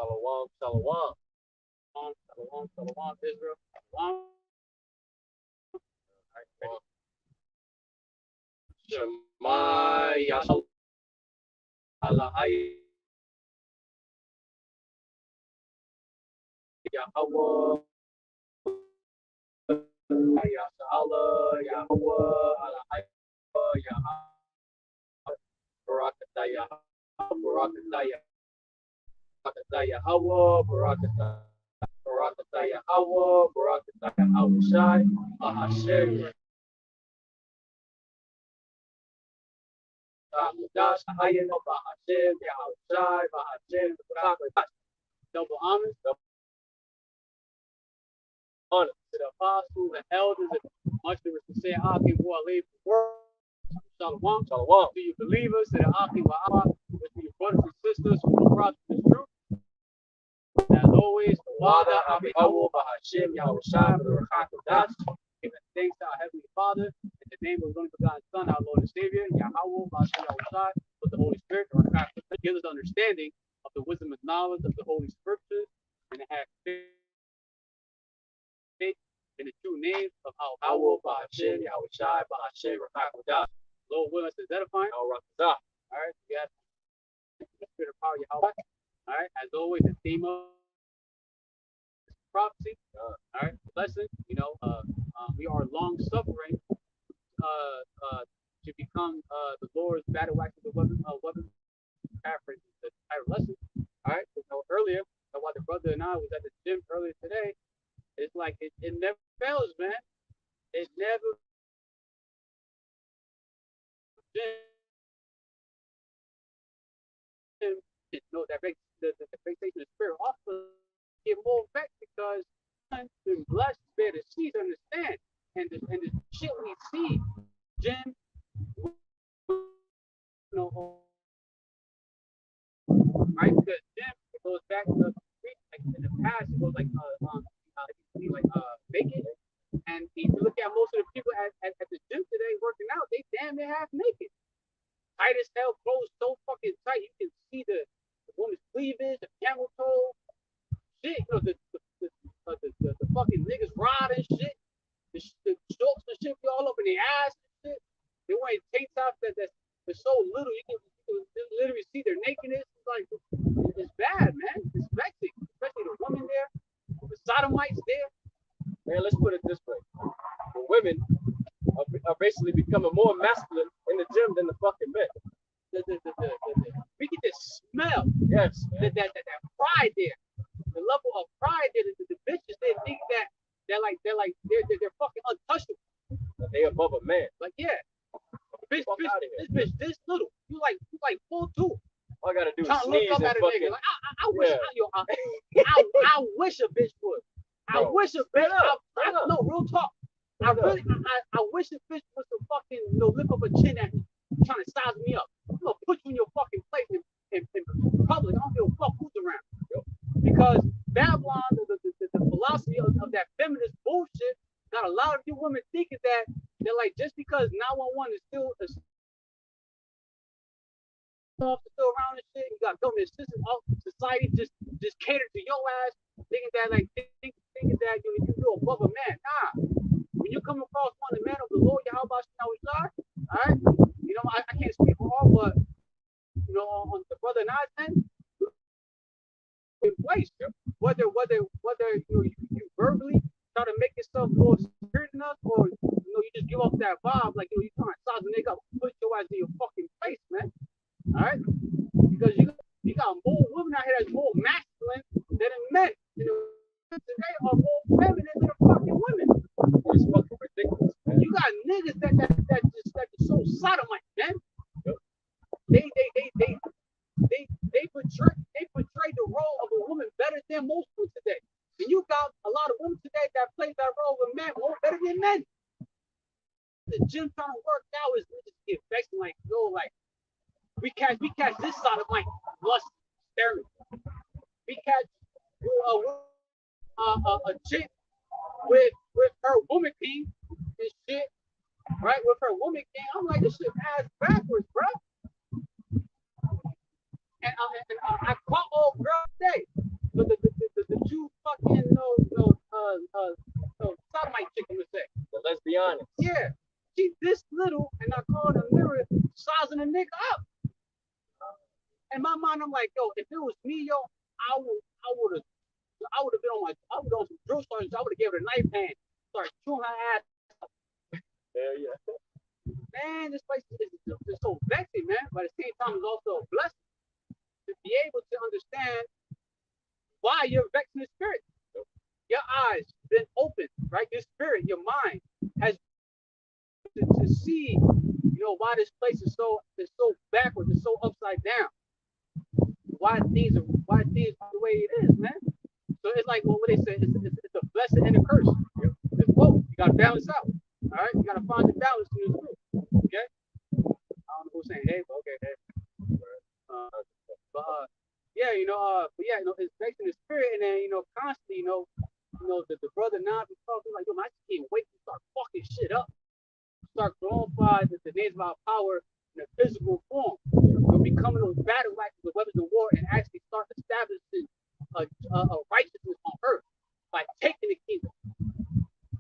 Shalom, shalom. Shalom, shalom, Israel. Shalom. Shema Yahawah Yahawah Yahawah Barakatah Barakatah Yahawah Barakatah Barakatah Yahawah Barakatah YAHAWASHI Bahashem QADASH HALALYAMLA Bahashem YAHAWASHI Bahashem QADASH. Double honors, double honor to the apostles and elders and much there is to say Aki War leave the world. Shalom, shalom. To you believers, to the Aki Wa'awah, with your brothers and sisters who are brought to this truth. As always, THAWADAH YAHAWAH BAHASHAM YAHAWASHI QADASH. Giving thanks to our Heavenly Father in the name of the only begotten Son, our Lord and Savior, YAHAWAH BAHASHAM YAHAWASHI, with the Holy Spirit, or gives us understanding of the wisdom and knowledge of the Holy Scriptures, and to have faith in the true name of YAHAWAH BAHASHAM YAHAWASHI BAHASHAM QADASH. Lord willing us is edifying. RAWCHAA. All right, we have the Spirit of power YAHWAH. All right, as always, the theme of prophecy. All right, lesson. We are long suffering to become the Lord's battle axe of the weapon. Paraphrase the entire lesson. All right, earlier, while the brother and I was at the gym earlier today, it's like it never fails, man. It never. That makes the vexation of spirit also get more back because I've been blessed to be able to see, to understand, and the shit we see, Jim, right? Because Jim, it goes back to like in the past, it goes like naked, and if you look at most of the people at the gym today working out, they damn near half naked. Tight as hell, clothes so fucking tight, you can see the woman's cleavage, the camel toe, shit, the fucking niggas rod and shit, the shorts and shit be all up in the ass and shit. They wearing tank tops that's so little, you can literally see their nakedness. It's like, it's bad, man. It's vexing, especially the women there, the sodomites there. Man, let's put it this way: the women are basically becoming more masculine in the gym than the fucking men. We get this smell. Yes. That pride there. The level of pride there. The bitches, they think that they're fucking untouchable. They above a man. Like, yeah. This bitch this little. You like 4'2". All I gotta do is sneeze and fucking. Like, I wish I wish a bitch would. I wish a bitch. No, real talk. I wish a bitch was to fucking lift up a chin at me, trying to size me up. I'm gonna put you in your fucking place in public. I don't give a fuck who's around. Because Babylon, the philosophy of that feminist bullshit, got a lot of you women thinking that they're like, just because 911 is still around and shit, you got government assistance, all society just cater to your ass, thinking that thinking that you're above a man. Nah. When you come across one of the men of the Lord, YAHAWAH BAHASHAM, all right, I can't speak for all, but on the brother and I's end, in place, whether you verbally try to make yourself more spirit enough, or you just give off that vibe like you trying to size a nigga up, put your ass in your fucking face, man. All right, because you got more women out here that's more masculine than men. Today are more feminine than the fucking women. It's fucking ridiculous, man. You got niggas that just so sodomite, man. They portray the role of a woman better than most women today. And you got a lot of women today that play that role with men more better than men. The gym trying to work out is just get vexed like we catch this sodomite lust staring. We catch a chick with her woman king and shit, right? With her woman king, I'm like, this shit ass backwards, bro. And I caught old girl today. with a knife hand, start chewing her ass. Hell yeah. Man, this place is so vexing, man. But at the same time, it's also a blessing to be able to understand why you're vexing the spirit. Your eyes been opened, right? Your spirit, your mind has to see, why this place is so backwards, it's so upside down. Why things are the way it is, man. So it's like what they say, it's a blessing and a curse. It's both. You gotta balance out. All right, you gotta find the balance in this group. Okay. I don't know who's saying hey, but okay, hey. Yeah, it's based in the spirit, and then constantly, the brother now be talking like, yo, man, I just can't wait to start fucking shit up, start glorifying the names of our power in a physical form. We're becoming those battle waxes with weapons of war and actually start establishing a righteousness on earth by taking the kingdom,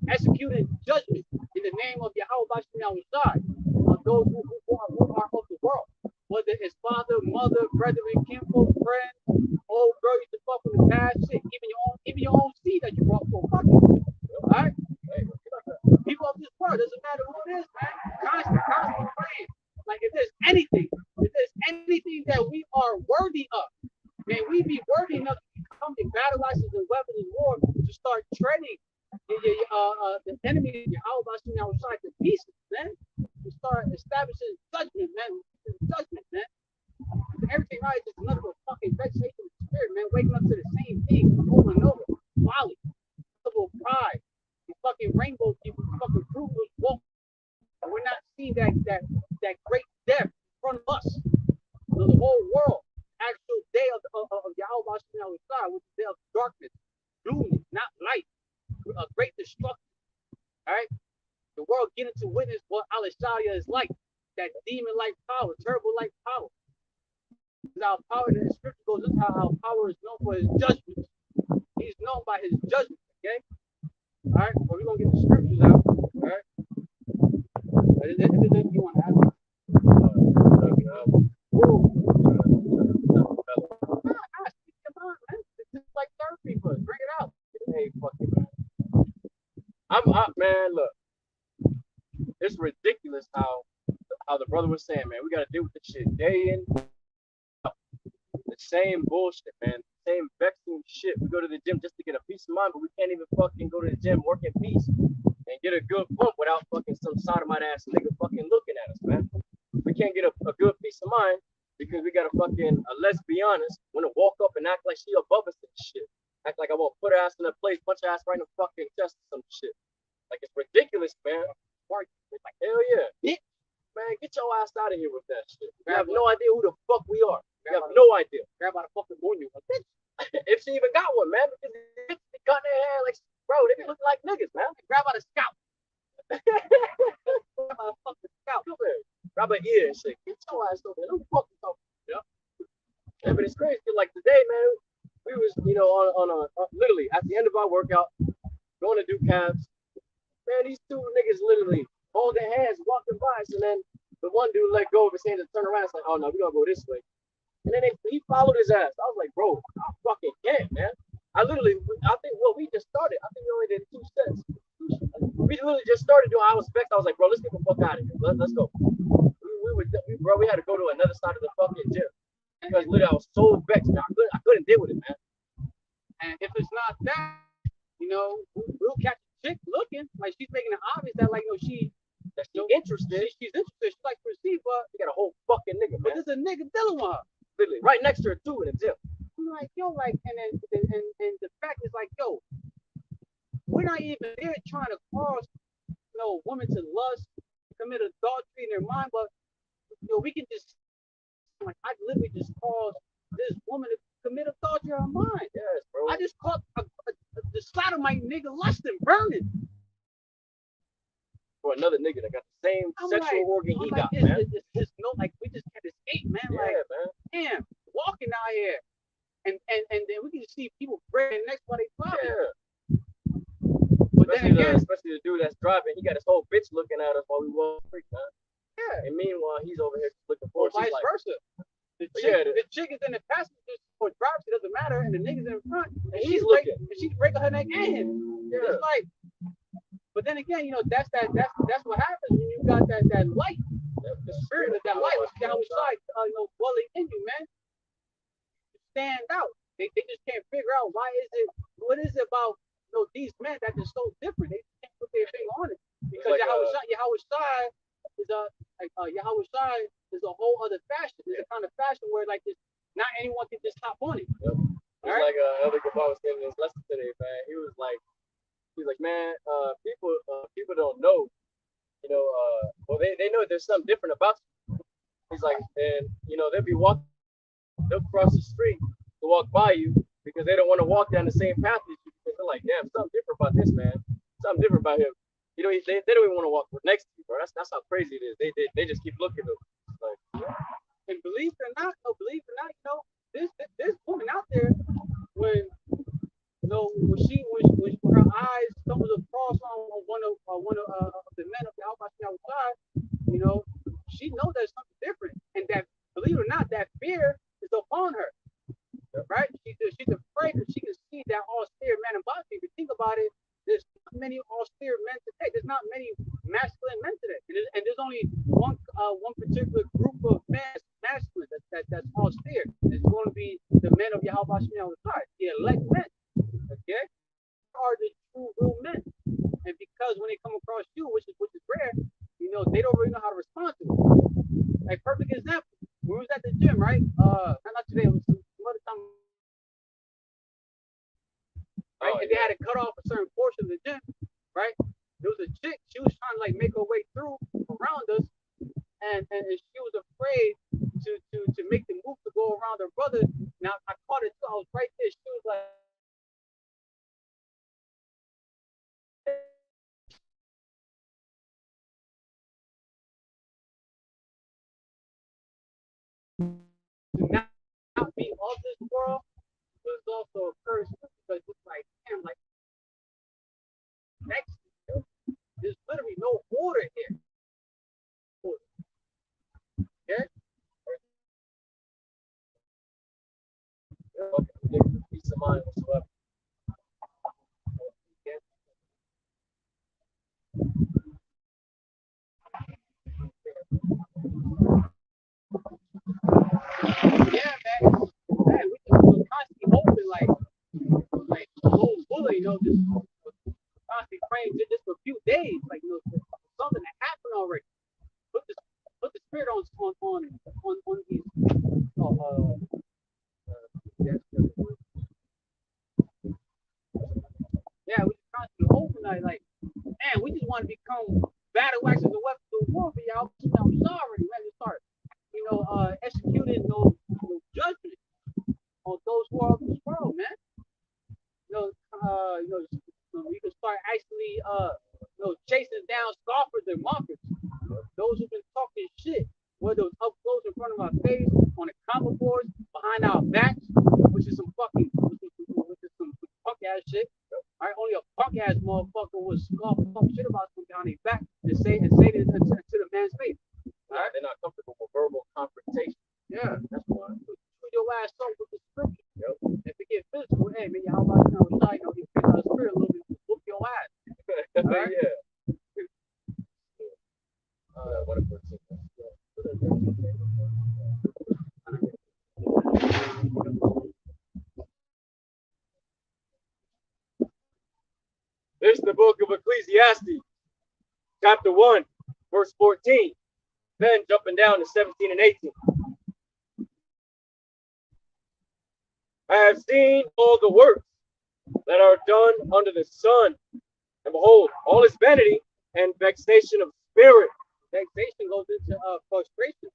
executing judgment in the name of Yahawah Basham Yahawashi on those who are of the world, whether it's father, mother, brethren, kinfolk, friends, old girl you just fuck with the past shit, even your own seed that you brought for fucking. All right? People of this world, doesn't matter who it is, man. Constantly praying. Like if there's anything that we are worthy of, may we be worthy enough to become the battle axes and weapons of war to start treading the enemy of Yahawah Basham Yahawashi to pieces, man. To start establishing judgment, man. Judgment, man. Everything right is just another fucking vexation of the spirit, man. Waking up to the same thing over and over. Folly, little pride, these fucking rainbow people, fucking fruitless woke. We're not seeing that great death in front of us. The whole world, actual day of Yahawah Basham Yahawashi, which is the day of darkness, gloomy, not light, a great destruction. All right, the world getting to witness what AHLAHAYANAWA is like, that demon-like power, terrible-like power. Our power in the scripture goes into how our power is known for his judgment. He's known by his judgment. Okay, all right. Well, we're gonna get the scriptures out. All right. Anything you want to add? Come on, man. This is like therapy for us. Bring it out. Hey, fucking man. I'm up, man. Look, it's ridiculous how the brother was saying, man. We gotta deal with this shit day in, the same bullshit, man. Same vexing shit. We go to the gym just to get a peace of mind, but we can't even fucking go to the gym, work in peace, and get a good pump without fucking some sodomite ass nigga fucking looking at us, man. We can't get a good peace of mind because we got a fucking, let's be honest, want to walk up and act like she above us and shit. Act like I won't put her ass in a place, punch her ass right in the fucking chest or some shit. Like, it's ridiculous, man. It's like, hell yeah. Bitch. Man, get your ass out of here with that shit. You have no idea who the fuck we are. You have no idea. Grab out a fucking moon, you bitch. If she even got one, man, because the bitch be cutting their hair like, bro, they be looking like niggas, man. Grab out a scalp. Grab out a fucking scalp. Grab an ear and shit. Get your ass over there. Who the fuck you talking to? Yeah, but it's crazy. Like today, man, we was, on literally at the end of our workout, going to do calves. Man, these two niggas literally hold their hands, walking by us, and then the one dude let go of his hand and turn around. It's like, oh no, we gonna go this way. And then he followed his ass. I was like, bro, I fucking can't, man. I think what we just started. I think we only did 2 sets. We literally just started doing. I was vexed. I was like, bro, let's get the fuck out of here. Let's go. We had to go to another side of the fucking gym because literally I was so vexed. Man. I couldn't deal with it, man. And if it's not that, we'll catch a chick looking like she's making it obvious that she's interested. She's interested. She likes to receive, but you got a whole fucking nigga, man. But there's a nigga dealing with her. Literally, right next to her too in the gym. I'm like, yo, and the fact is like, yo, we're not even there trying to cause, women to lust, commit adultery in their mind, but we can just, like, I literally just caused this woman to commit adultery in her mind. Yes, bro. I just caught the sodomite nigga lusting, burning. For another nigga that got the same sexual organ he got, man. It's we just had this hate, man. Yeah, man. Damn, walking out here, and then we can just see people breaking next while they driving. Yeah. But especially the dude that's driving, he got his whole bitch looking at us while we walk the street, man. Yeah. And meanwhile, he's over here looking for vice versa. The chick is in the passenger or drives, it doesn't matter, and the niggas in front, and He's looking. she's breaking her neck in. Yeah. It's like, but then again, you know, that's what happens when you got that light, the spirit of that light, YAHAWASHI, dwelling in you, man. You stand out. They just can't figure out what is it about these men that is so different. They can't put their finger on it because like, YAHAWASHI is YAHAWASHI is a whole other fashion. It's a kind of fashion where like not anyone can just hop on it. Yep. It's right? Like Elder Gabal was saying in his lesson today, man. He was like, man, people don't know, well they know there's something different about you. He's like, and they'll cross the street to walk by you because they don't want to walk down the same path as you because they're like, damn, something different about this man, something different about him. They don't even want to walk next to you, bro. That's how crazy it is. They just keep looking at them. Like, and believe it or not, this woman out there, when her eyes stumbles across on one of the men of the outside, she knows there's something different, and that, believe it or not, that fear is upon her, right? She's afraid because she can see that austere man in body. If you think about it, there's not many austere men today. There's not many masculine men today, and there's only one particular group of men masculine that's austere. It's going to be the men of YAHAWASHI YAHAWASHI, the elect men. Okay, are the true real men, and because when they come across you, which is rare, they don't really know how to respond to it. Like, perfect example, we was at the gym, right? Not today, it was some other time, right? And they had to cut off a certain portion of the gym, right? There was a chick, she was trying to like make her way through around us, and she was afraid to make the move to go around her brother. Now I caught it too, I was right there. She was like, to not be of this world, but it's also a curse because it's like, damn, like, next, there's literally no order here. Okay? Peace of mind whatsoever. Yeah, man. We constantly hoping like old bully, just constantly praying just for a few days, like something that happened already. Put the spirit on these. Yeah, we just constantly hoping like, man, we just want to become battle axes and weapons of war for y'all. I'm sorry, man. To start, executing no judgment on those who are of this world, man. You can start actually, chasing down scoffers and mockers, those who've been talking shit, whether it's up close in front of our face, on the comment boards, behind our backs, which is some punk ass shit. All right, only a punk ass motherfucker would scoff and talk shit about something behind their back and say it to the man's face. All right, they're not comfortable with verbal confrontation. Yeah, that's why. Put your ass up with the scripture. Yep. If it gets physical, hey man, how about you pick out a spirit a little bit, whoop your ass. All right? Yeah. What a person. This is the book of Ecclesiastes, chapter 1, verse 14. Then jumping down to 17 and 18. I have seen all the works that are done under the sun, and behold, all is vanity and vexation of spirit. Vexation goes into frustration.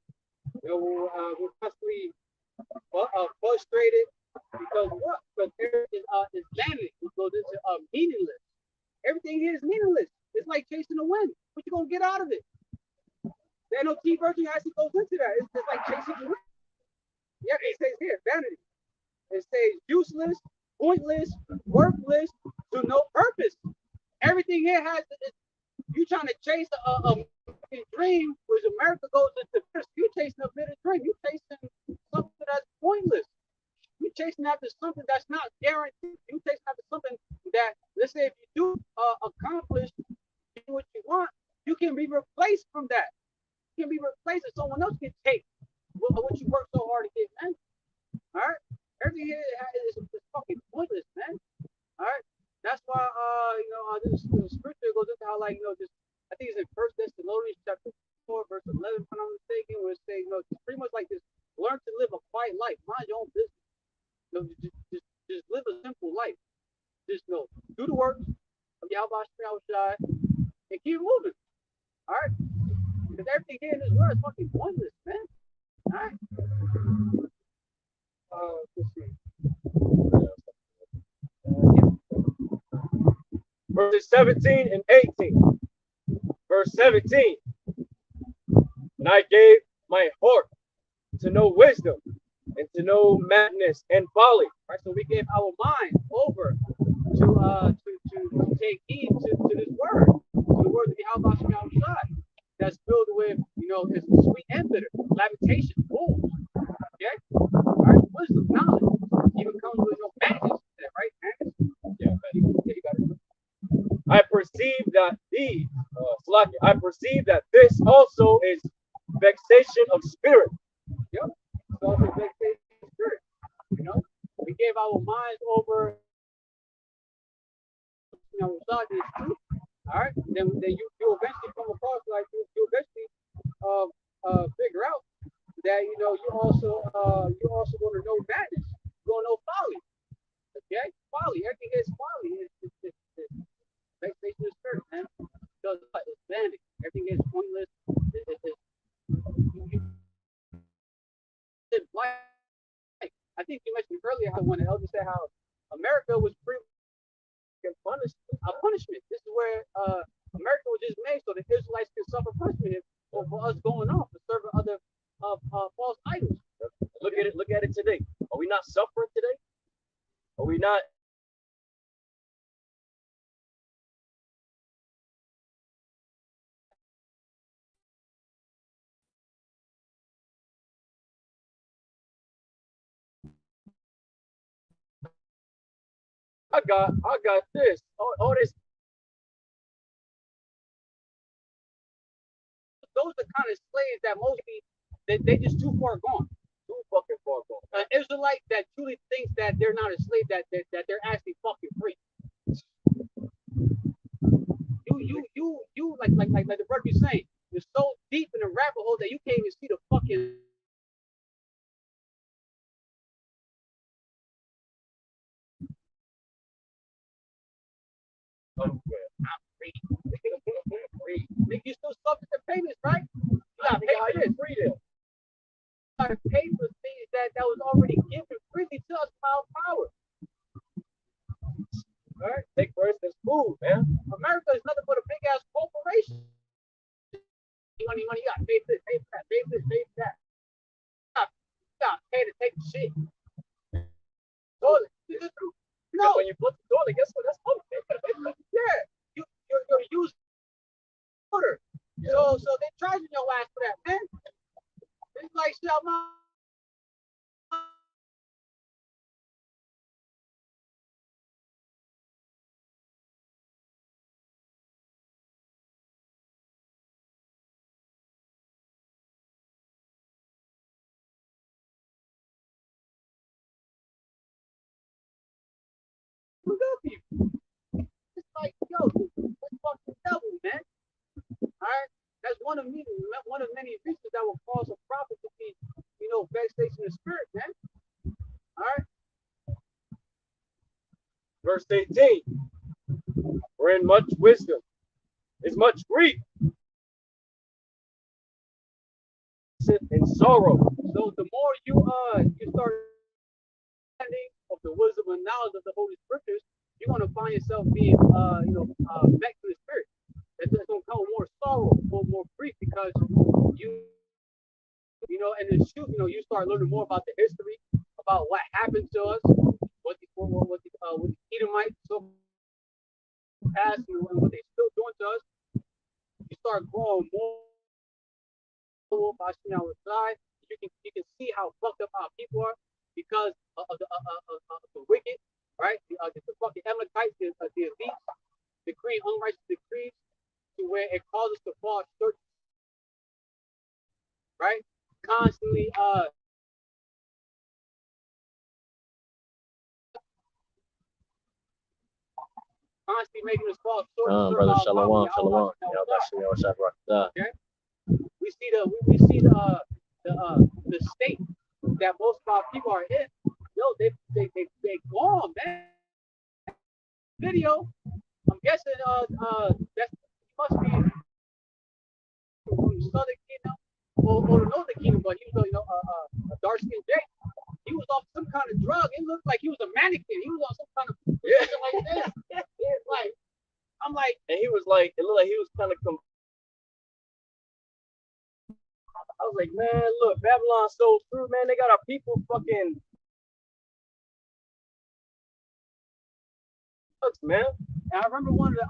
We're constantly frustrated because what? Because there is vanity. It goes into meaningless. Everything here is meaningless. It's like chasing the wind. What you gonna get out of it? The NOT version actually goes into that. It's just like chasing the wind. Yeah, it says here, vanity. It says useless, pointless, worthless, to no purpose. Everything here has you trying to chase a dream, whereas America goes into this. You're chasing a bitter dream. You're chasing something that's pointless. You're you're chasing after something that's not guaranteed. You're chasing after something that, let's say, if you do accomplish what you want, you can be replaced from that. You can be replaced, and someone else can take what you worked so hard to get, man. All right, everything here is fucking pointless, man. All right, that's why this scripture goes into how, like, just, I think it's in First Thessalonians chapter 4 verse 11, if I'm not mistaken, where it says, just pretty much like this: learn to live a quiet life, mind your own business. Just live a simple life. Just do the work of YAHAWASHI W4Y and keep moving. All right, because everything here in this world is fucking pointless, man. All right. Let's see. Verses 17 and 18. Verse 17. And I gave my heart to know wisdom and to know madness and folly. Right, so we gave our mind over to take heed to this word, to the word of YAHAWASHI W4Y. That's filled with, it's sweet and bitter, lamentation, wounds. Okay? All right, wisdom, knowledge, even comes with madness, right? Madness. Yeah, you got it. I perceive that I perceive that this also is vexation of spirit. Yep. So it's a vexation of spirit. We gave our minds over, this truth. All right. Then you eventually come across, like, you eventually figure out that you also going to know madness. You're going to know folly. Okay, folly. Everything is folly. It's vexation of spirit, man. Because it's vanity. Everything is pointless. I think you mentioned earlier how when the elder said how America was free punishment. This is where America was just made so the Israelites could suffer punishment for us going off and serving other false idols. Look at it today. Are we not suffering today? Are we not? I got this. All this. Those are the kind of slaves that mostly they just too far gone. Too fucking far gone. An Israelite that truly thinks that they're not a slave, that they're actually fucking free. You like the brother be saying, you're so deep in the rabbit hole that you can't even see the fucking. I'm free. Free. You still subject to payments, right? You gotta pay for this. Free them. You gotta pay for things that was already given freely to us by our power. All right, take for instance food, man. America is nothing but a big ass corporation. Money, you gotta pay for this, pay for that, pay for this, pay for that. You gotta pay to take the shit. No. When you put the toilet, guess what? That's money. Yeah, you're using water. Yeah. So they're charging your ass for that, man. It's like shit. It's like, yo, let's fucking double, man. All right, that's one of many reasons that will cause a prophet to be, vexation of spirit, man. All right. Verse 18. For in much wisdom is much grief and sorrow. So the more you start understanding of the wisdom and knowledge of the Holy Scriptures, you're gonna find yourself being vexed in the spirit. That's gonna come with more sorrow, more grief, because and the truth, you start learning more about the history, about what happened to us, what the Edomites so past, and what they're still doing to us. You start growing more by our side. You can see how fucked up our people are, because of the wicked, right? The fucking Amalekites, the elites, decreeing unrighteous decrees to where it causes to fall short, right? Constantly making us fall short. Brother Shalom, Shalom. YAHAWASHI W4Y. Okay. We see the state that most of our people are in. Yo, they gone, man. Video. I'm guessing that must be from the Southern Kingdom or the Northern Kingdom, but he was a dark skinned Jake. He was off some kind of drug. It looked like he was a mannequin. He was on some kind of something like this. It's like I'm like, and he was like, it looked like he was kind of. I was like, man, look, Babylon sold through, man. They got our people fucking. Man. And I remember one of the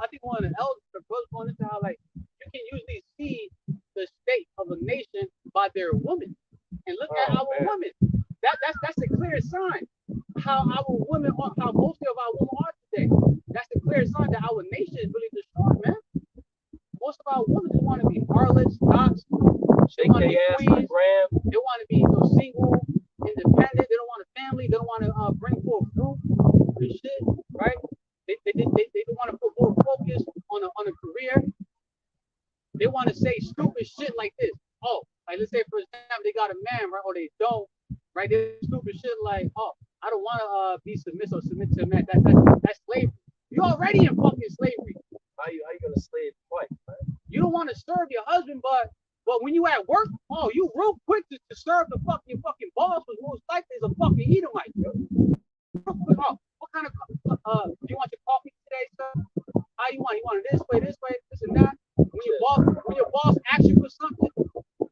elders, the brothers going into how like you can usually see the state of a nation by their women. And look at our women. That's a clear sign how our women are, how most of our women are today. That's a clear sign that our nation is really destroyed, man. Most of our women just want to be harlots, docs, they want to be queens, they want to be single, independent, they don't want a family, they don't want to bring forth fruit and shit, right? They want to put more focus on a career. They want to say stupid shit like this. Oh, like let's say for example they got a man, right, or they don't, right? They stupid shit like, oh, I don't want to be submissive or submit to a man. That's slavery. You're already in fucking slavery. How you gonna slave twice, man? You don't want to serve your husband, but when you at work, oh, you real quick to serve the fucking boss, was most likely is a fucking Edomite. Oh, what kind of do you want your coffee today, sir? How you want? You want it this way, this and that. When your boss asks you for something,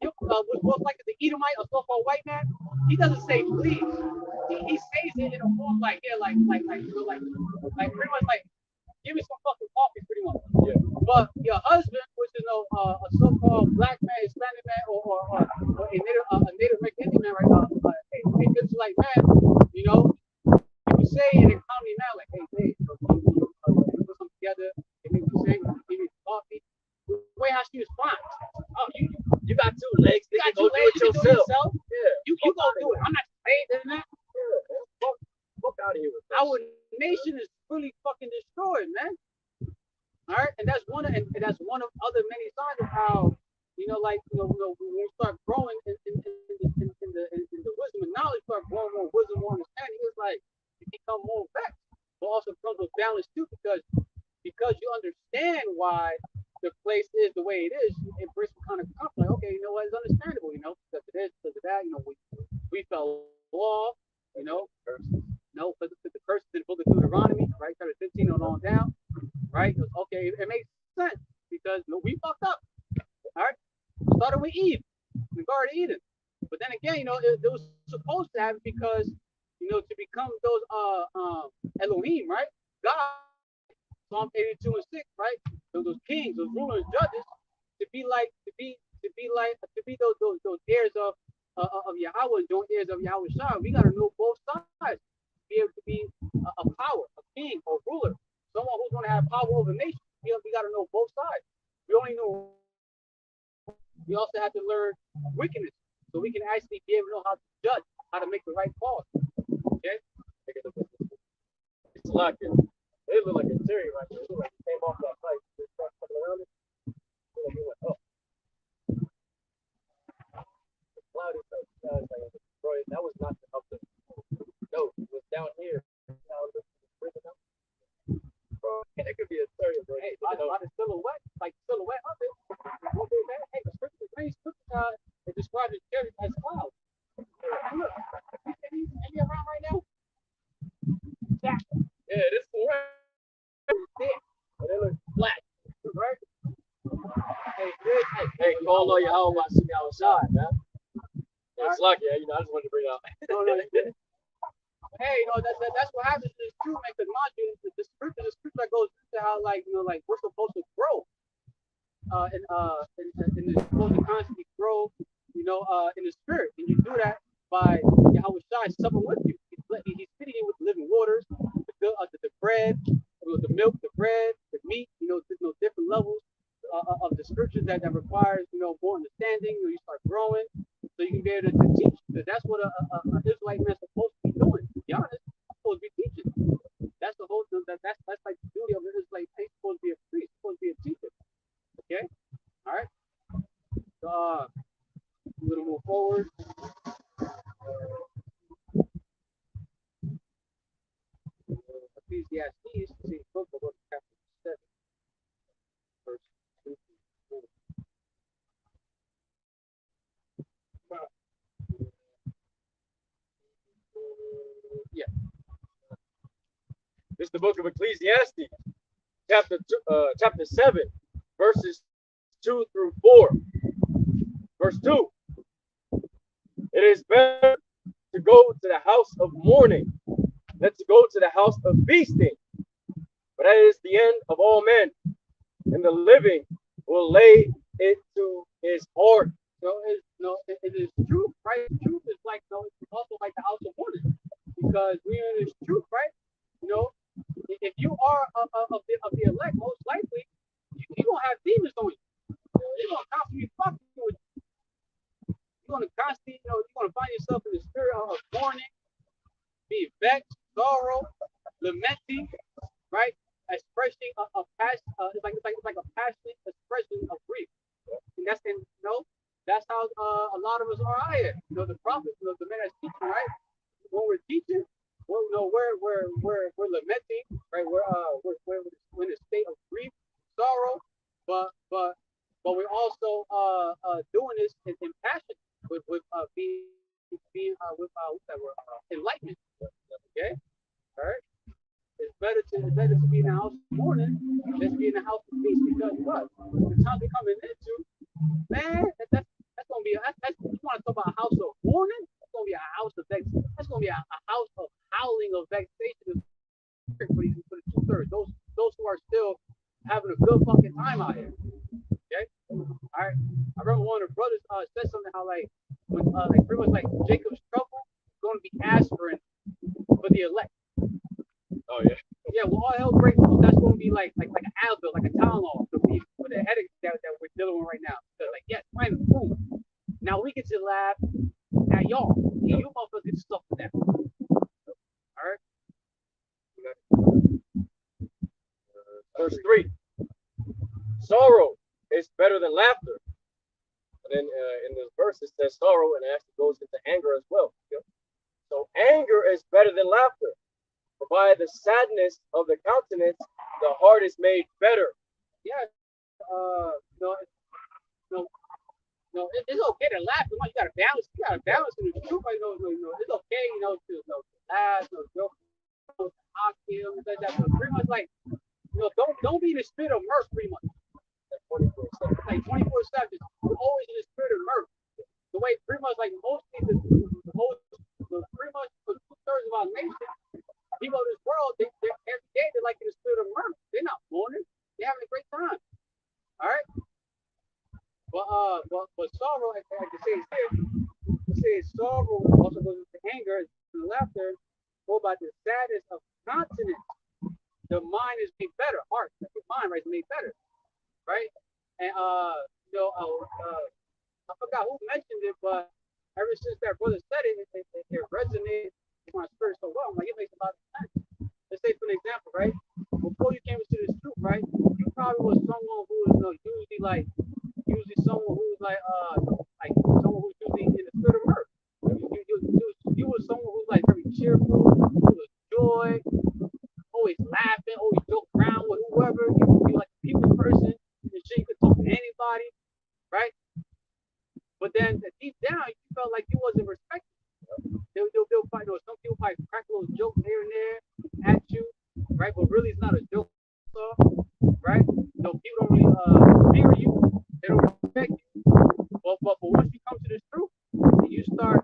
you was most likely the Edomite or so-called white man. He doesn't say please. He says it in a form like like pretty much like give me some fucking coffee, pretty much. Yeah. But your husband, which is a so-called black man, Hispanic man, or a Native American Indian man, right now, it's like, man, you know, you would say in a comedy now, like, hey, babe, put something together, give me some sing, give me some coffee. The way how she responds, oh, you got two legs, you got two legs, you can do it yourself. Yeah. You go do it. I'm not saying that. Yeah. Fuck out of here with that. Our nation is really fucking destroyed, man. All right, and that's one of other many signs of how when we start growing in the wisdom and knowledge, start growing more wisdom, more understanding. It's like you become more vexed, but also comes with balance too, because you understand why the place is the way it is. It brings some kind of comfort. Like, okay, you know what? It's understandable, because of this, because of that. We fell off, No, because the curse in the book of Deuteronomy, right? Chapter 15 on down, right? Okay, it makes sense because we fucked up. All right, started with Eve, the Garden of Eden, but then again, it was supposed to happen because to become those Elohim, right? God, Psalm 82 and 6, right? Those kings, those rulers, judges, to be those heirs of Yahawah, and joint heirs of YAHAWASHI. We gotta know both sides. Be able to be a power, a king or ruler, someone who's going to have power over the nation. We got to know both sides. We only know. We also have to learn wickedness, so we can actually be able to know how to judge, how to make the right call. Okay. It's like it looked like a cherry right there. It looked like it came off that pipe. It started coming around it. It looked like it went up. The cloudy stuff. That was not up there. No, it was down here. Bro, it could be a stereo, bro. Hey, by the silhouette of it. Okay, man. Hey, the scripture, it describes the cherry as clouds. Hey, look, any around right now? Yeah, this is right. There. But it looks black, right? Hey, call on YAHAWASHI W4Y, man. It's lucky, I just wanted to bring it up. No. Hey, that's what happens is true, man. Because mind you, the scripture that goes into how we're supposed to grow, and it's supposed to constantly grow, in the spirit, and you do that by YAHAWASHI supping with you. bread, the milk, the bread, the meat, different levels of the scriptures that requires, more understanding. You start growing so you can be able to teach. Because that's what a Israelite man's supposed to be doing. To be honest, supposed to be teaching. That's the whole. That's like the duty of an Israelite. He's supposed to be a priest, supposed to be a teacher. Okay, all right. So, we're gonna move forward. Ecclesiastes, see, book of chapter 7, verse 2 through 4. Yeah. This is the book of Ecclesiastes, chapter 7, verses 2 through 4. Verse 2. It is better to go to the house of mourning than to go to the house of feasting. But that is the end of all men, and the living will lay it to his heart. It is truth, right? Truth is like, it's also like the house of mourning, because we are in this truth, right? If you are of the elect, most likely you're gonna have demons on you. They're gonna constantly fucking with you. You're gonna constantly, you're gonna find yourself in the spirit of mourning, being vexed, sorrow, lamenting, right? Expressing a passion, it's like a passionate expression of grief. And that's how a lot of us are out here. The prophets, the men that's teaching, right? When we're teaching, we're lamenting, right? We're in a state of grief, sorrow, but we're also doing this in passion with being with what's that word? Enlightenment. Okay, all right. It's better to be in the house of mourning than to be in the house of peace, because what? The time we're coming into, man, that's gonna be that's you want to talk about a house of mourning? That's gonna be a house of that's gonna be a house of howling of vexation for the 2/3. Those who are still having a good fucking time out here. Okay? Alright. I remember one of the brothers said something how like when like pretty much like Jacob's trouble is gonna be aspirin for the elect. Oh yeah. Yeah, well, all hell breaks loose. That's going to be like an Advil, like a Tylenol for the headache that we're dealing with right now. So like, yes, finally, boom. Now we get to laugh at y'all. You motherfuckers get stuff for that. All right. Verse 3. Sorrow is better than laughter. And then in this verse it says sorrow, and it actually goes into anger as well. So anger is better than laughter. For by the sadness of the countenance, the heart is made better. Yeah. It's okay to laugh. You gotta balance. You gotta balance in the truth. It's okay, to laugh, joke, but pretty much like, don't be in the spirit of mirth. Pretty much. Like 24/7. You're always in the spirit of mirth. The way pretty much like most people, pretty much for 2/3 of our nation, people of this world, they're every day they're like in the spirit of mirth. They're not mourning. They're having a great time. All right. But sorrow, like I say here, it says sorrow also goes into anger and laughter. Go about the sadness of countenance. The mind is made better. Heart, the mind, right, is made better, right? And I forgot who mentioned it, but ever since that brother said it, it resonated in my spirit so well. I'm like, it makes a lot of sense. Let's say, for an example, right? Before you came into this truth, right? You probably was someone who was usually someone who's like someone who's usually in the spirit of mirth. You was someone who's like very cheerful, full of joy, always laughing, always joke around with whoever. You like a people's person, and shit, you could talk to anybody, right? But then deep down, you felt like you wasn't respected. They'll probably, some people probably crack a little joke here and there at you, right? But really, it's not a joke, right? People don't really fear you. They don't respect you. But once you come to this truth, and you start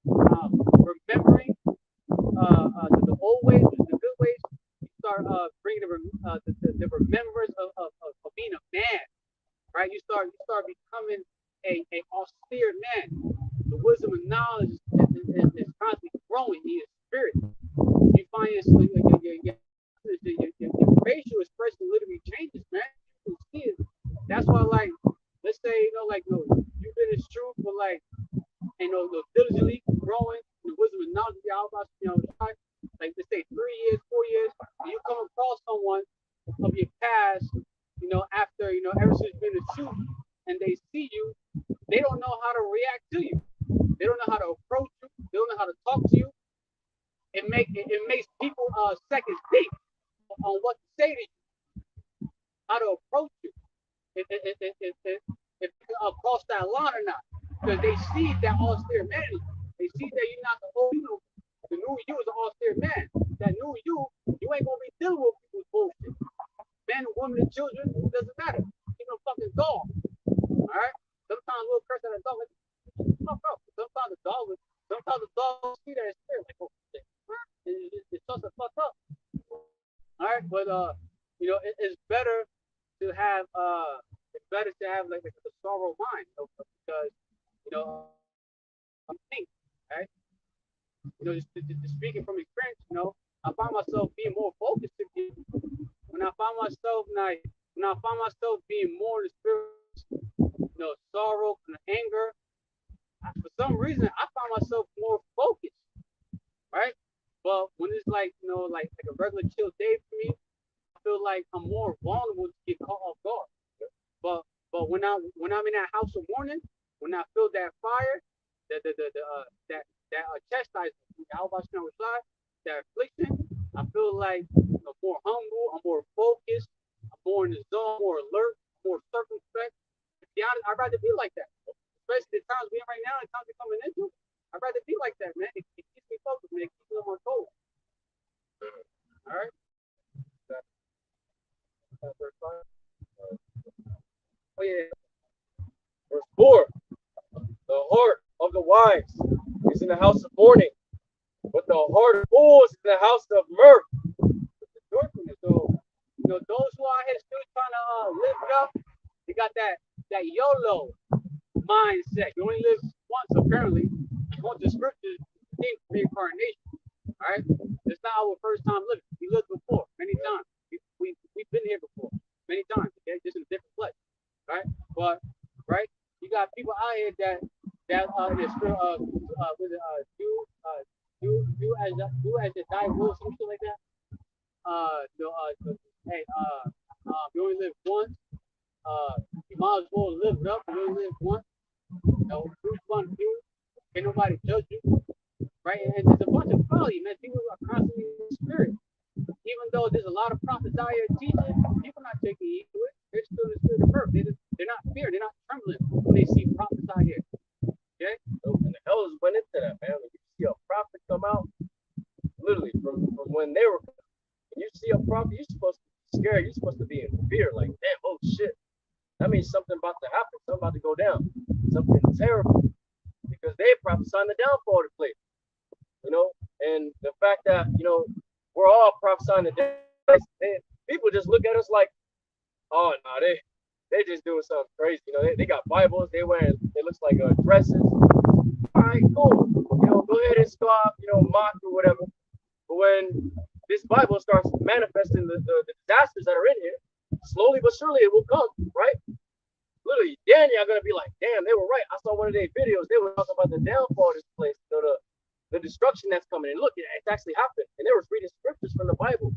remembering the old ways, the good ways, you start bringing the remembrance of being a man, right? You start becoming a austere man. The wisdom and knowledge is constantly growing in your spirit. You find your facial expression literally changes, man. You can see it. That's why, like, let's say, you've been in truth for like, diligently growing in the wisdom and knowledge of Yahweh, like let's say 3 years, 4 years, and you come across someone of your past, after, ever since you've been in truth, and they see you, they don't know how to react to you. They don't know how to approach you. They don't know how to talk to you. It makes people second think on what to say to you, how to approach you, if cross that line or not, because they see that austere man. They see that you're not the old you. The new you is an austere man. That new you ain't gonna be dealing with people's bullshit. Men, women, and children, it doesn't matter. Even a fucking dog. All right. Sometimes we'll curse at a dog. Like, fuck up. Sometimes the dog will see that spirit like, oh shit. It's supposed to fuck up. All right, but it's better to have like a sorrow mind, because think, right? Just speaking from experience, I find myself being more focused when I find myself being more in the spirit, sorrow and anger. For some reason, I find myself more focused, right? But when it's like like a regular chill day for me, I feel like I'm more vulnerable to get caught off guard. But when I'm in that house of mourning, when I feel that fire, that chastisement, that affliction, I feel like I'm more humble, I'm more focused, I'm more in the zone, more alert, more circumspect. To be honest, I'd rather be like that, especially the times we're in right now, the times we're coming into. I'd rather be like that, man. It keeps me focused, man. It keeps me on my toes. All right. Oh yeah. Verse 4. The heart of the wise is in the house of mourning, but the heart of fools is in the house of mirth. So, those who are here still trying to live it up, they got that YOLO mindset. You only live once, apparently. Once the scriptures think reincarnation. All right, it's not our first time living. We lived before many times. We've been here before many times. Okay, just in a different place. Right, but right, you got people out here that in the spirit do as the die will, something like that. Hey, you only live once. You might as well live it up. You only live once. Fruit fun, you. Ain't nobody judge you. Right? And there's a bunch of folly, man. People are constantly in the spirit. Even though there's a lot of prophets out here teaching, people not taking heed to it. They're still in the spirit of birth. They're not fearing. They're not trembling when they see prophets out here. Okay? And the elders went into that, man. When you see a prophet come out, literally from when they were, when you see a prophet, you're supposed to be scared. You're supposed to be in fear. Like, damn, oh shit. That means something about to happen. Something about to go down. Something terrible. Because they prophesying the downfall of the place. And the fact that, we're all prophesying the downfall, people just look at us like, oh no, they just doing something crazy. They got Bibles, they looks like dresses. All right, cool. Go ahead and start, mock or whatever. But when this Bible starts manifesting the disasters that are in here, slowly but surely it will come, right? Literally, then y'all gonna be like, damn, they were right. I saw one of their videos. They were talking about the downfall of this place, the destruction that's coming. And look, it's actually happened. And they were reading scriptures from the Bible.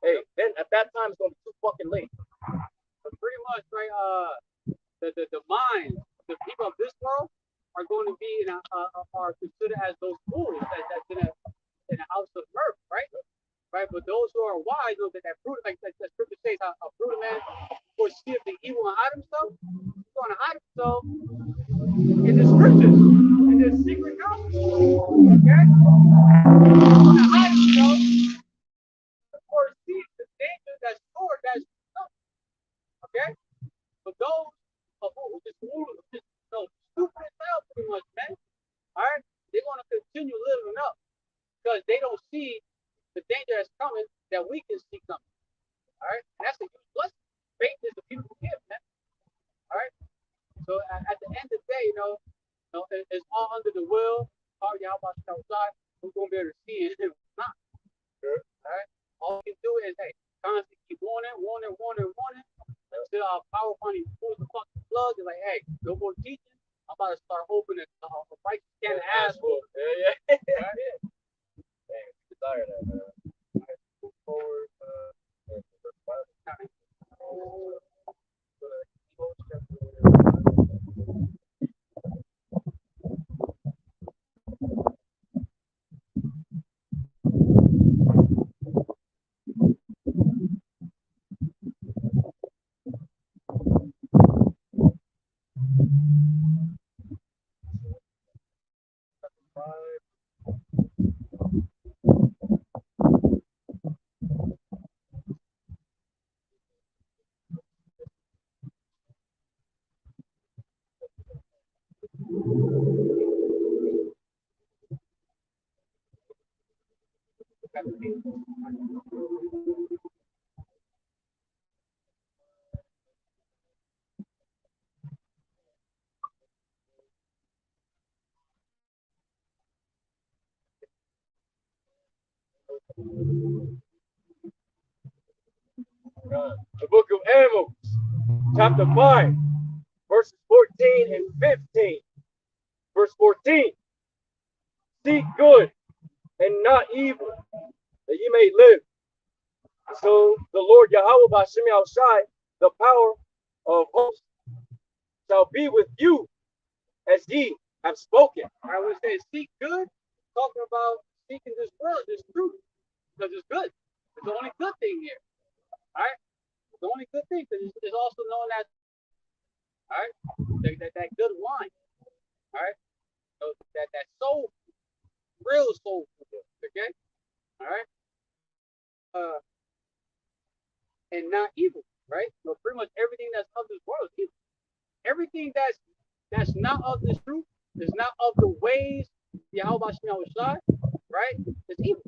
Hey, then at that time it's gonna be too fucking late. But pretty much, right? The minds, the people of this world are going to be are considered as those fools that's in a house of mirth, right? Right, but those who are wise know that fruit, like that scripture says, a prudent man will see if the evil and hide himself. He's going to hide himself in the scriptures, in the secret house. Okay, he's going to hide himself or see the danger that's stored, that's okay. But those who just stupid as hell, pretty much, man. All right, they're going to continue living up because they don't see the danger that's coming that we can see coming. All right, and that's a huge blessing. Faith is a beautiful gift, man. All right, so at the end of the day, it's all under the will of Yahawah. Who's going to be able to see it and who's not. tired of that, man. Move forward. The book of Amos, chapter 5, verses 14 and 15. Verse 14. Seek good and not evil, that ye may live. So the Lord YAHAWAH BAHASHAM YAHAWASHI, the power of hosts, shall be with you as ye have spoken. I would say seek good, talking about seeking this word, this truth, because it's good. It's the only good thing here. All right? It's the only good thing, because it's also known as, all right, that good wine. All right? So that soul, real soul food, okay? All right? And not evil, right? So pretty much everything that's of this world is evil. Everything that's not of this truth, is not of the ways YAHAWASHI W4Y, right? It's evil.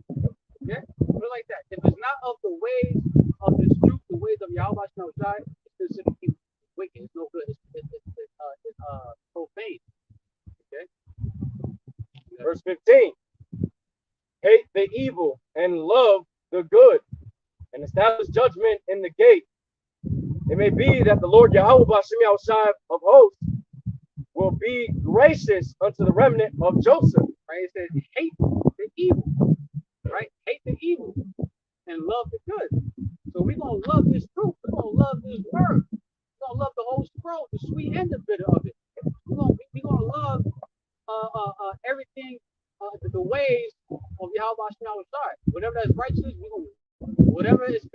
Okay? Put it like that. If it's not of the ways of this truth, the ways of YAHAWASHI W4Y, it's considered evil. It's wicked. It's no good. It's profane. Okay? Verse 15. Hate the evil and love the good, and establish judgment in the gate. It may be that the Lord YAHAWAH BAHASHAM YAHAWASHI of hosts will be gracious unto the remnant of Joseph. Right? It says hate the evil. Right? Hate the evil and love the good. So we're gonna love this truth. We're gonna love this word. We're gonna love the whole scroll, the sweet and the bitter of it. We're gonna love everything, the ways of YAHAWASHI W4Y. Whatever that's righteous, we're gonna whatever is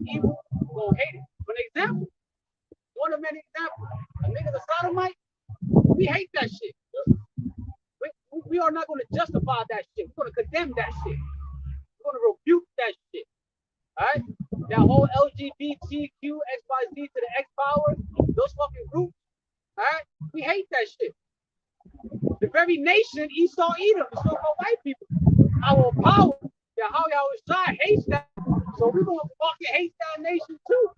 evil, we're gonna hate it. For an example, one of many examples, a nigga the sodomite, we hate that shit. We are not gonna justify that shit. We're gonna condemn that shit. We're gonna rebuke that shit. Alright? That whole LGBTQ XYZ to the X power, those fucking groups, alright? We hate that shit. The very nation Esau Edom, the so-called white people, our power, YAHAWAH hates that. So we're gonna fucking hate that nation too.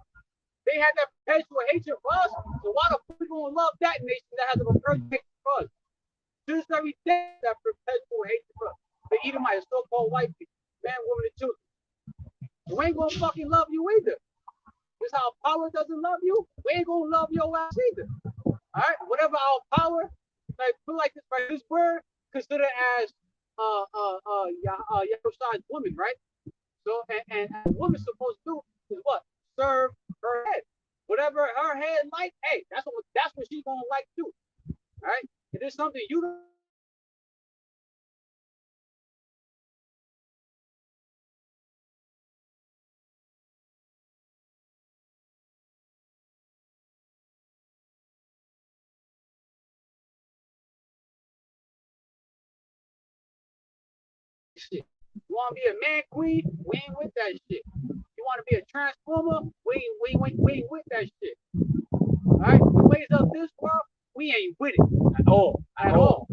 They had that perpetual hatred for us. So why the fuck we gonna love that nation that has a perpetual hatred for us? To this very day, that perpetual hatred for us. The Edomites, so-called white people, man, woman, and children. We ain't gonna fucking love you either. This how power doesn't love you. We ain't gonna love your ass either. All right, whatever our power, like feel like this, right? This word considered as Yahushua's woman, right? So and a woman's supposed to do is what? Serve her head. Whatever her head like, hey, that's what she's gonna like too. All right, if there's something you don't. Shit. You want to be a man queen? We ain't with that shit. You want to be a transformer? We ain't with that shit. All right, the ways of this world, we ain't with it At all. at all.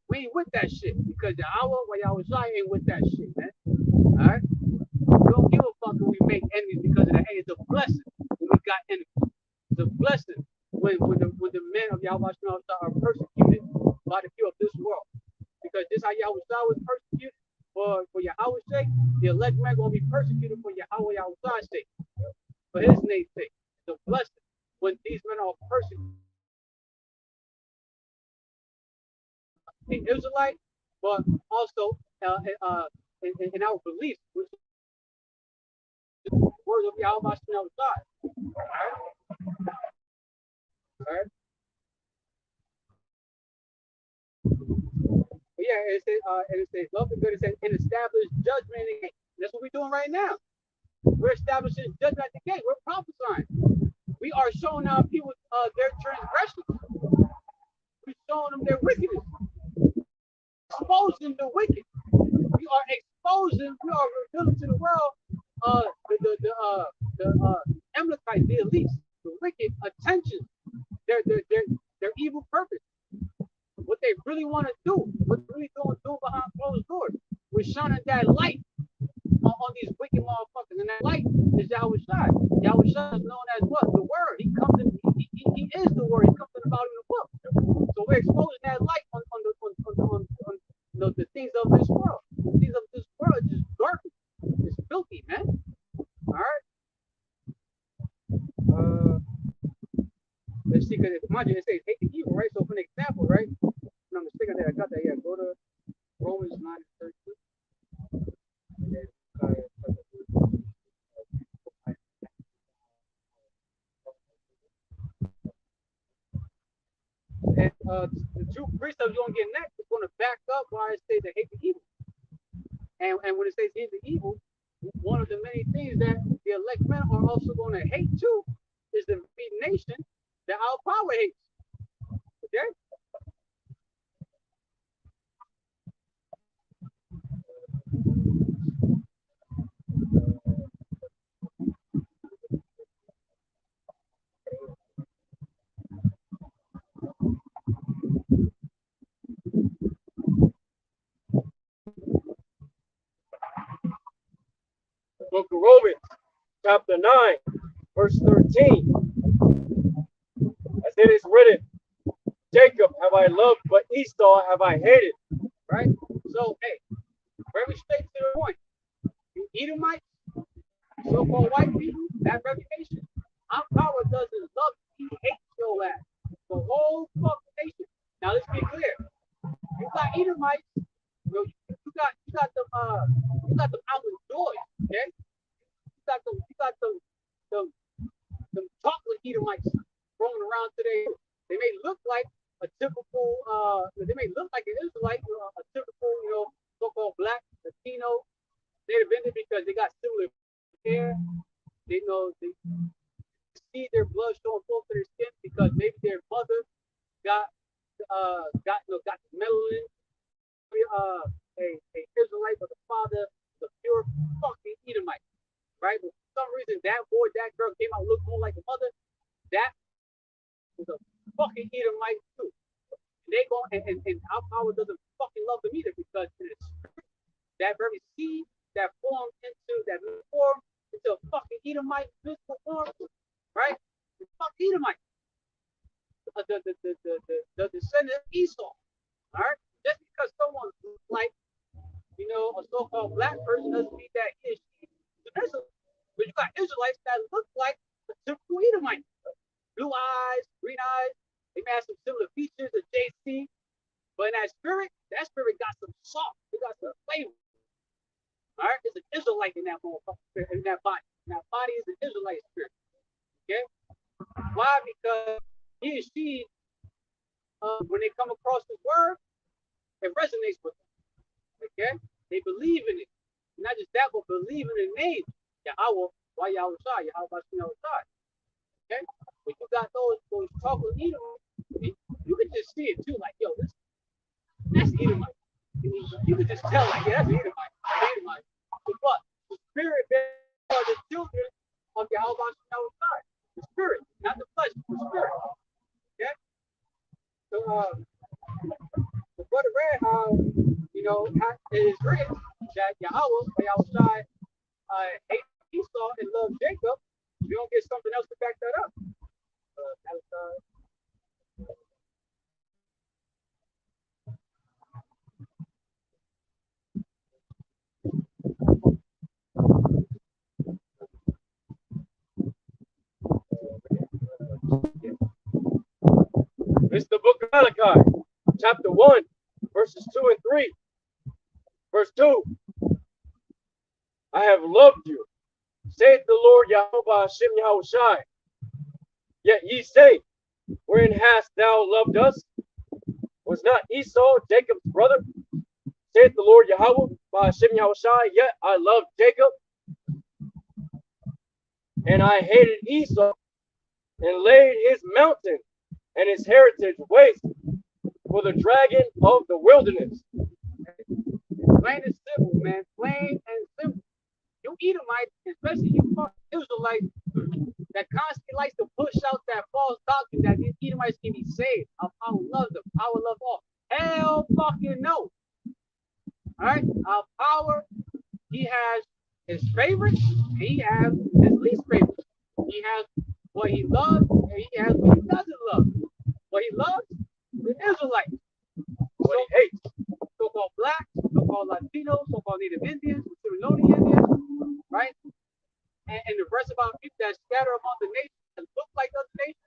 We ain't with that shit because YAHWAH ain't with that shit, man. All right, we don't give a fuck when we make enemies because of that. Hey, it's a blessing when we got enemies. It's a blessing when the men of YAHWAH are persecuted by the few of this world, because this how YAHWAH was persecuted. For Yahweh's sake, the elect man gonna be persecuted for Yahweh's sake, for his name's sake. It's a blessing when these men are persecuted. An Israelite, but also in our beliefs, which is the words of YAHAWASHI W4Y. All right. But yeah, it says, love the good. It says, and establish judgment in the gate. That's what we're doing right now. We're establishing judgment at the gate. We're prophesying. We are showing our people their transgressions. We're showing them their wickedness. Exposing the wicked. We are exposing. We are revealing to the world the Amalekites, the elites, the wicked attention, their evil purpose, what they really want to do, what they really doing behind closed doors. We're shining that light on these wicked motherfuckers, and that light is YAHAWASHI. YAHAWASHI is known as what? The Word. He comes in. He is the Word. He comes in about in the book. So we're exposing that light on the things of this world. The things of this world is just dark. It's filthy, man. All right. Let's see, because mind you, it says hate the evil, right? So for an example, right? I'm mistaken that I got that. Yeah, go to Romans 9:13. And the two precepts you're gonna get next is gonna back up why it says they hate the evil. And when it says hate the evil, one of the many things that the elect men are also gonna hate too is the nation that our power hates. Okay? Book of Romans, chapter 9, verse 13. As it is written, Jacob have I loved, but Esau have I hated. Right? So, hey, very straight to the point. You Edomites, so-called white people, that reputation. Our power doesn't love you, he hates your ass. The whole fucking nation. Now let's be clear. You got Edomites, you got them outward joys, okay? You got them chocolate Edomites roaming around today. They may look like a typical they may look like an Israelite, a typical, so-called black, Latino, Native Indian, because they got similar hair. They see their blood showing close to their skin because maybe their mother got melanin, a Israelite, but the father is a pure fucking Edomite, right? But for some reason that girl came out looking more like a mother. That was a fucking Edomite too. And they go and our power doesn't fucking love them either, because it's that very seed that formed into a fucking Edomite physical form, right? The fucking Edomite, the descendant of Esau, all right? Just because someone looks like, a so-called black person doesn't mean that he is an Israelite. But you got Israelites that look like a typical Edomite, blue eyes, green eyes. They may have some similar features of JC, but in that spirit got some salt. It got some flavor. All right, there's an Israelite in that motherfucker, in that body. And that body is an Israelite spirit. Okay, why? Because he and she, when they come across the word, it resonates with them. Okay, they believe in it. Not just that, but believe in the name Yahawah, YAHAWASHI, YAHAWASHI W4Y. Okay, but you got those chocolate Edomites. You can just see it too, like, yo, that's Edomite. You can just tell, like, yeah, that's Edomite. But what? The spirit are the children of YAHAWASHI W4Y. The spirit, not the flesh, the spirit. Okay? So the brother read how, it is written that Yahawah, YAHAWASHI, hates Esau and loves Jacob. You don't get something else to back that up. It's the book of Malachi, chapter 1, verses 2 and 3. Verse 2. I have loved you, saith the Lord YAHAWAH BAHASHAM YAHAWASHI. Yet ye say, wherein hast thou loved us? Was not Esau Jacob's brother? Saith the Lord YAHAWAH BAHASHAM YAHAWASHI. Yet I loved Jacob, and I hated Esau, and laid his mountain and his heritage waste for the dragon of the wilderness. Plain and simple, man. Plain and simple. You Edomites, especially you Israelites, that constantly likes to push out that false doctrine that these Edomites can be saved. Our power loves them. Power love all. Hell fucking no. Alright? Our power, he has his favorites, and he has his least favorites. He has what he loves, and he has what he doesn't love. What he loves, the Israelites. What he hates, So-called blacks, so-called Latinos, so-called Native Indians, Seminole Indians, right? And the rest of our people that scatter among the nations that look like other nations,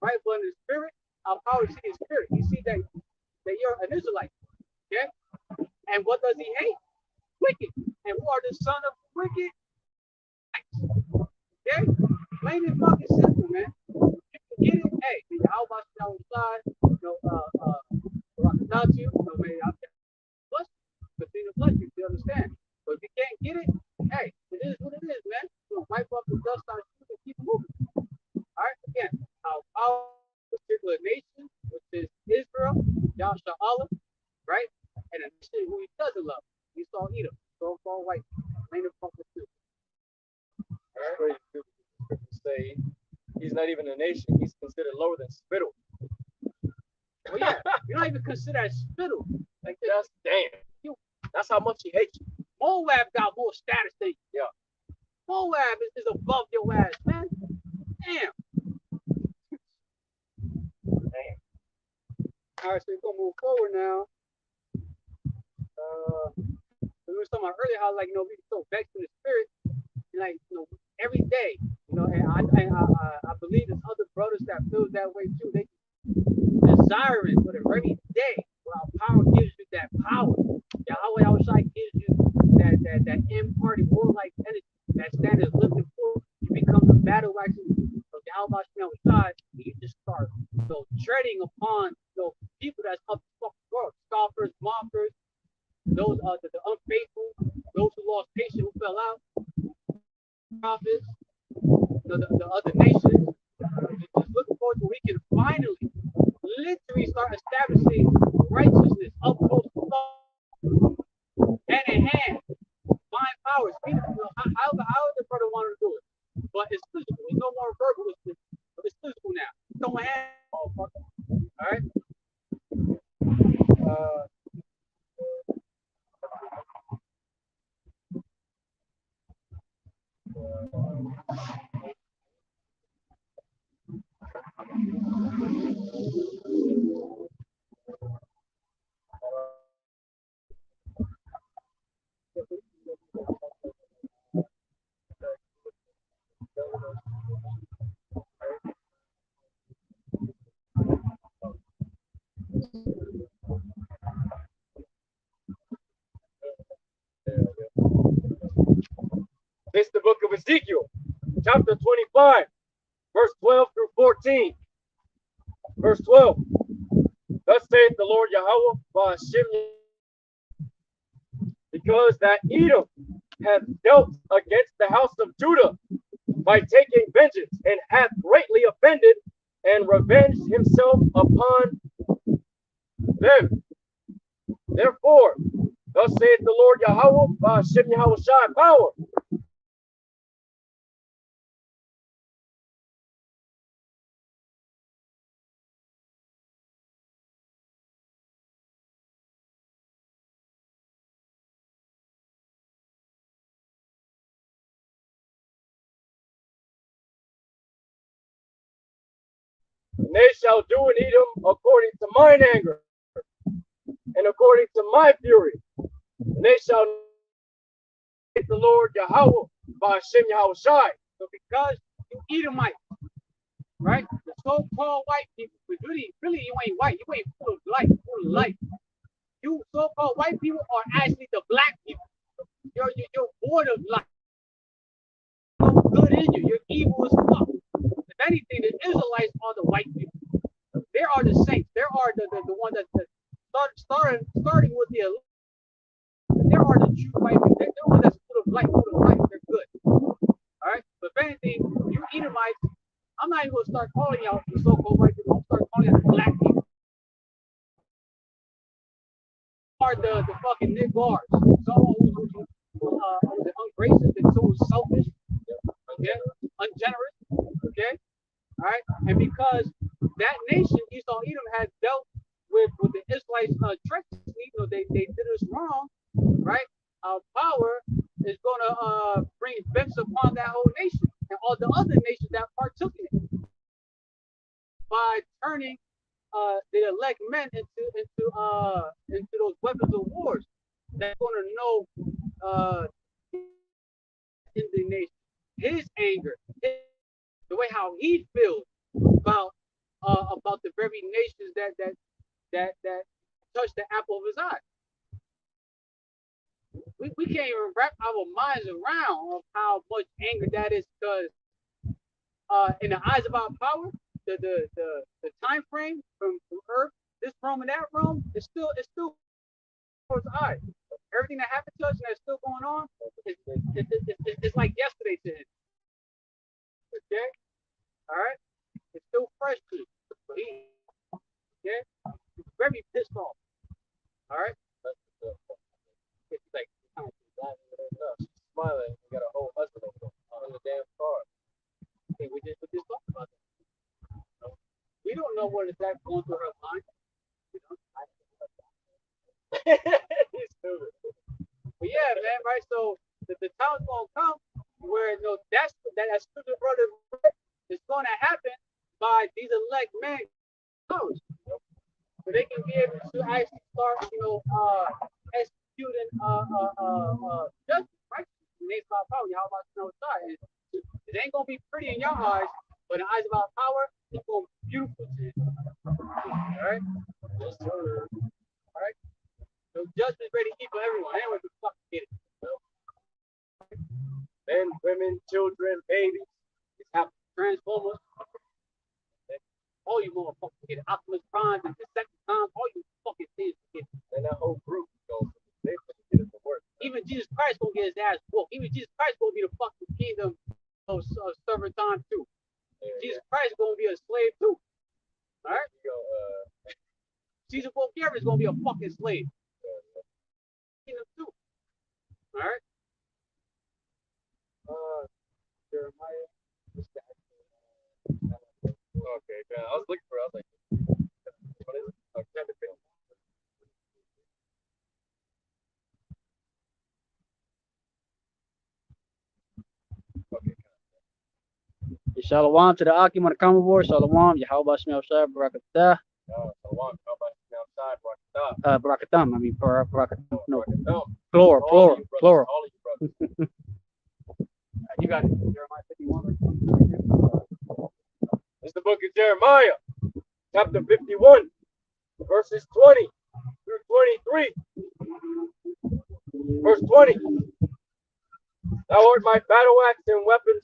right? But in the spirit, our power is in spirit. You see that you're an Israelite, okay? And what does he hate? Wicked. And who are the son of wicked? Okay? Plain and fucking simple, man. You can get it. Hey, YAHAWAH BAHASHAM RATAZA BAHASHAM bless you. Continue to bless you. You understand? But if you can't get it, hey, it is what it is, man. We'll wipe off the dust on you and keep moving. All right, again, our particular nation, which is Israel, YAHAWAH, right? And a nation who he doesn't love. He saw Edom, so-called white, plain and fucking simple. All right. Say he's not even a nation, he's considered lower than spittle. Well, yeah, you don't even consider that spittle. Like, that's damn. That's how much he hates you. Moab got more status than you. Yeah. Moab is above your ass, man. Damn. Damn. All right, so we're gonna move forward now. We were talking about earlier how, like, we get so vexed in the spirit, and, like, every day, and I believe there's other brothers that feel that way too. They desiring for the very day where our power gives you that power. YAHAWAH outside gives you that imparted warlike energy that stand as lifted forth. You become the battle axes of YAHAWAH outside, and you just start treading upon people that's up the fucking world, scoffers, mockers, those the unfaithful, those who lost patience, who fell out, prophets, the other nations. Just looking forward to we can finally literally start establishing righteousness up close to hand in hand, divine powers. How the brother wanted to do it, but it's physical. It's no more verbal. It's physical now. Throwing hands. All right. It's the book of Ezekiel, chapter 25, verse 12 through 14. Verse 12. Thus saith the Lord YAHAWAH BAHASHAM, because that Edom hath dealt against the house of Judah by taking vengeance, and hath greatly offended and revenged himself upon them. Therefore, thus saith the Lord YAHAWAH BAHASHAM YAHAWASHI power. And they shall do in Edom according to mine anger, and according to my fury. And they shall hate the Lord YAHAWAH BAHASHAM YAHAWASHI. So because you Edomites, right? The so-called white people, but really you ain't white. You ain't full of life, full of life. You so-called white people are actually the black people. you're void of life. No good in you. You're evil as fuck. If anything, the Israelites are the white people. They are the saints. They are the one that starting with the. There are the true white people. They're the one that's full of life, full of life. They're good. All right. But if anything, you Edomites, I'm not even gonna start calling out the so-called white people. I'm gonna start calling out the black people. Are the fucking niggars. Someone who's ungracious and so selfish. Okay. Ungenerous. Okay. All right. And because that nation, Esau Edom, had dealt with the Israelites treacherously, they did us wrong, right? Our power is gonna bring vengeance upon that whole nation and all the other nations that partook in it by turning the elect men into those weapons of wars that's gonna know indignation, his anger, the way how he feels about the very nations that touch the apple of his eye. We can't even wrap our minds around of how much anger that is, because in the eyes of our power, the time frame from Earth, this realm and that realm, it's still towards the eye. Everything that happened to us and that's still going on, it's like yesterday to him. Okay, all right, it's still fresh to you. Okay, he's very pissed off. All right, it's like she's smiling. We got a whole husband on the damn car. Okay, we just talked about that. We don't know what is that going through her mind. You know? But yeah, man, right? So the time's gonna come where that stupid brother is gonna happen by these elect men, so they can be able to actually start, executing justice, right? Names about power, YAHAWASHI. It ain't gonna be pretty in your eyes, but in the eyes of our power, it's gonna be beautiful to you. All right? Yes, sir. All right? So judgment's ready to keep for everyone. Anyone can fucking get it. Men, women, children, babies. It's happening. Transformers. All you motherfuckers get it. Optimus Prime and Decepticons. All you fucking things get it. And that whole group goes. They get it to work. Even Jesus Christ gonna get his ass whooped. Even Jesus Christ gonna be the fucking kingdom of server time too. Yeah, Jesus Christ gonna be a slave too. All right. Caesar Borgia is gonna be a fucking slave. Kingdom too. All right. Jeremiah. Okay, I was looking for it. I was like, what is it? Oh, chapter 50. Okay. Shalom to the Akim on the common board. Shalom. Yahawah BAHASHAM YAHAWASHI. Barakadah. Shalom. Barakatam. I mean, barakatam. No. Plural. Plural. All of you brothers. You got it. Jeremiah 51. It's the book of Jeremiah, chapter 51, verses 20 through 23. Verse 20. Thou art my battle axe and weapons.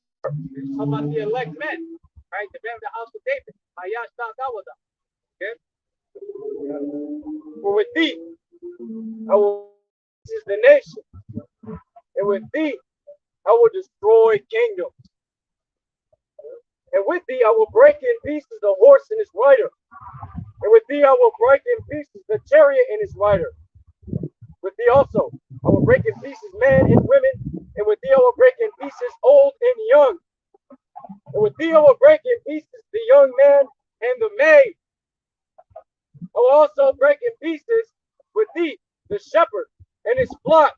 How about the elect men? Right? The men of the house of David. THAWADAH. Okay? For with thee I will seize the nation, and with thee I will destroy kingdoms. And with thee I will break in pieces the horse and his rider. And with thee I will break in pieces the chariot and his rider. With thee also I will break in pieces men and women. And with thee I will break in pieces old and young. And with thee I will break in pieces the young man and the maid. I will also break in pieces with thee the shepherd and his flock.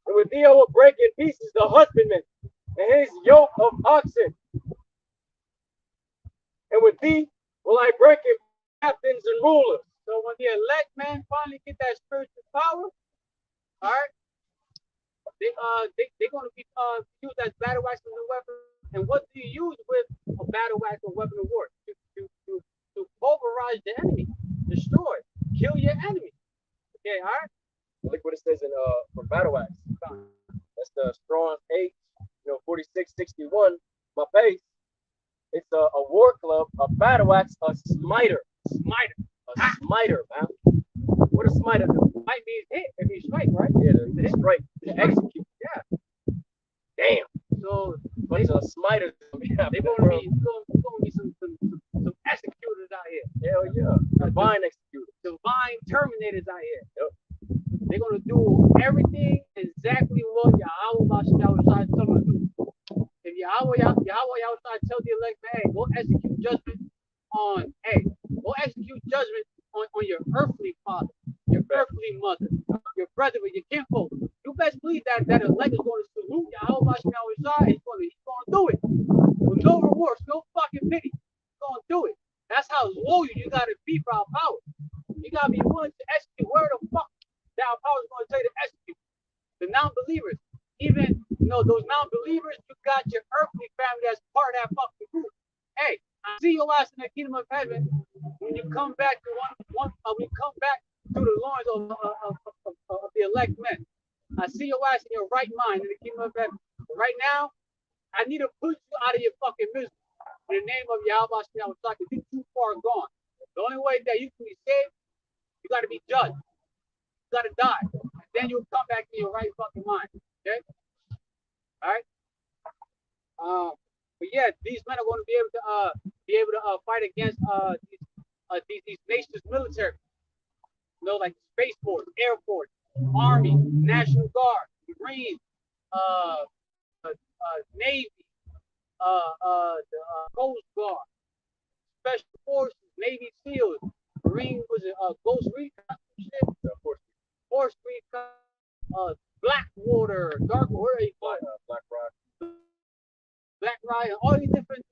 And with thee I will break in pieces the husbandman and his yoke of oxen. And with thee will I break in captains and rulers. So when the elect men finally get that spiritual power, all right, they're going to be used as battle axes and weapons. And what do you use with a battle axe or weapon of war? To pulverize the enemy, destroy, kill your enemy. Okay, all right. Look what it says in for battle axe. That's the Strong's H, 4661. My base. It's a war club, a battle axe, a smiter. A smiter, man. What does smiter do? Might means hit if you strike, right? Yeah, to strike, to execute. Yeah. Damn. So bunch of smiters. They're gonna be some executors out here. Hell yeah. Divine executors. Divine terminators out here. Yep. They're gonna do everything exactly what Yahawah Bahasham Yahawashi told them to do. If Yahawah Yahawashi tells the elect, hey, go execute judgment on your earthly father, your earthly mother, your brother, your kinfolk. You best believe that elect is going to salute Yahawah Bahasham Yahawashi. He's going to do it with no remorse, no fucking pity. He's going to do it. That's how loyal you got to be for our power. You got to be willing to execute where the fuck that our power is going to tell you to execute. The non-believers, even those non-believers, you got your earthly family that's part of that fucking group. Hey, I see your ass in the kingdom of heaven when you come back to when you come back to the loins of the elect men. I see your ass in your right mind in the kingdom of heaven. But right now, I need to push you out of your fucking misery in the name of Yahawah Yahawashi. You're too far gone. The only way that you can be saved, you got to be judged. You got to die. And then you'll come back to your right fucking mind. Okay? All right? But yeah, these men are going to be able to fight against these nations' military. Like Space Force, Air Force, Army, National Guard, Marines, Navy, the Coast Guard, Special Forces, Navy SEALs, Marine Ghost Recon shit, Force Recon, Blackwater, Darkwater, Black Ryan, all these different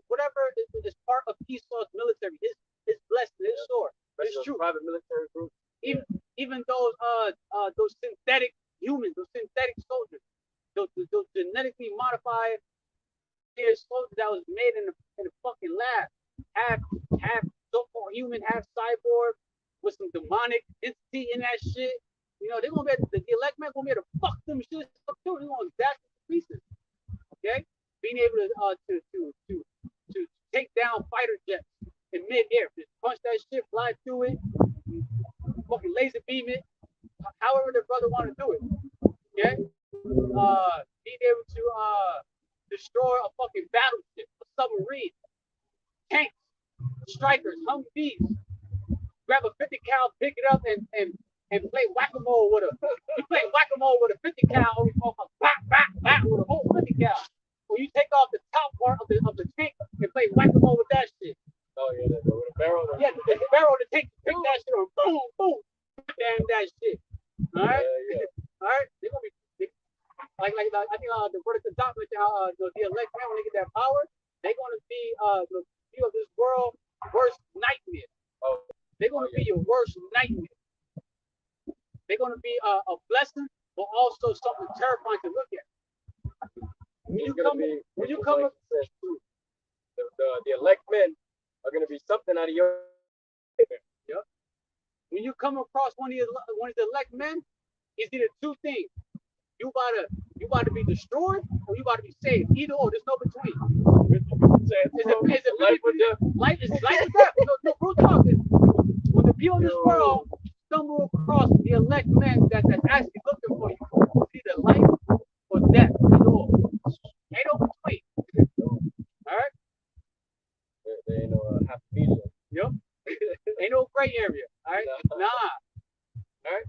whatever is part of Esau's military, his blessing, his sword, his true private military group. Even those synthetic humans, those synthetic soldiers, those genetically modified soldiers that was made in a fucking lab, half so-called human, half cyborg, with some demonic entity in that shit. They're gonna be the elect men gonna be able to fuck them shit up too. They're gonna dash them to pieces. Okay, being able to take down fighter jets in mid-air, just punch that shit, fly through it, fucking laser beam it, however the brother want to do it. Okay, being able to destroy a fucking battleship, a submarine, tanks, strikers, Humvees. Grab a 50 cal, pick it up, and play whack-a-mole with a. You play whack-a-mole with a 50 cal, or you back with a whole 50 cal. Or you take off the top part of the tank and play whack-a-mole with that shit. Oh yeah, with a barrel. Yeah, the barrel of the tank, pick that shit up, boom, boom, damn that shit. All right, all right. They're gonna be like I think the word of the doc mentioned how the elect man, when they get that power, they're gonna be this world worst nightmare. Oh. They're gonna be your worst nightmare. They're gonna be a blessing, but also something terrifying to look at. When you come, the elect men are gonna be something out of your. Yep. When you come across one of the elect men, it's either two things: you about to be destroyed, or you about to be saved. Either or, there's no between. It's life is death. No, real talk. When the people in this world stumble across the elect men that's actually looking for you, it's either life or death. Either or. Ain't no between. All right. There ain't no half medium. Yep. Ain't no gray area. All right. Nah. All right.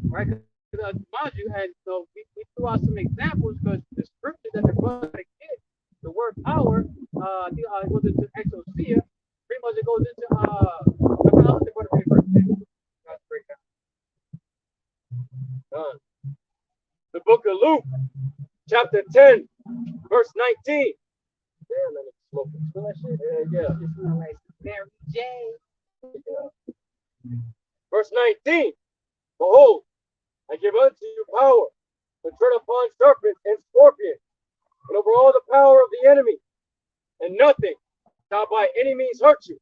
Right. Mind you, and so we threw out some examples because the scripture that the brother get, the word power, it goes into exousia. Pretty much it goes into the book of Luke, chapter 10, verse 19. Damn, man, it's smoking. Smell that shit? Yeah. It smells like Mary J. Yeah. Verse 19. Behold, I give unto you power to tread upon serpents and scorpions, and over all the power of the enemy, and nothing shall by any means hurt you.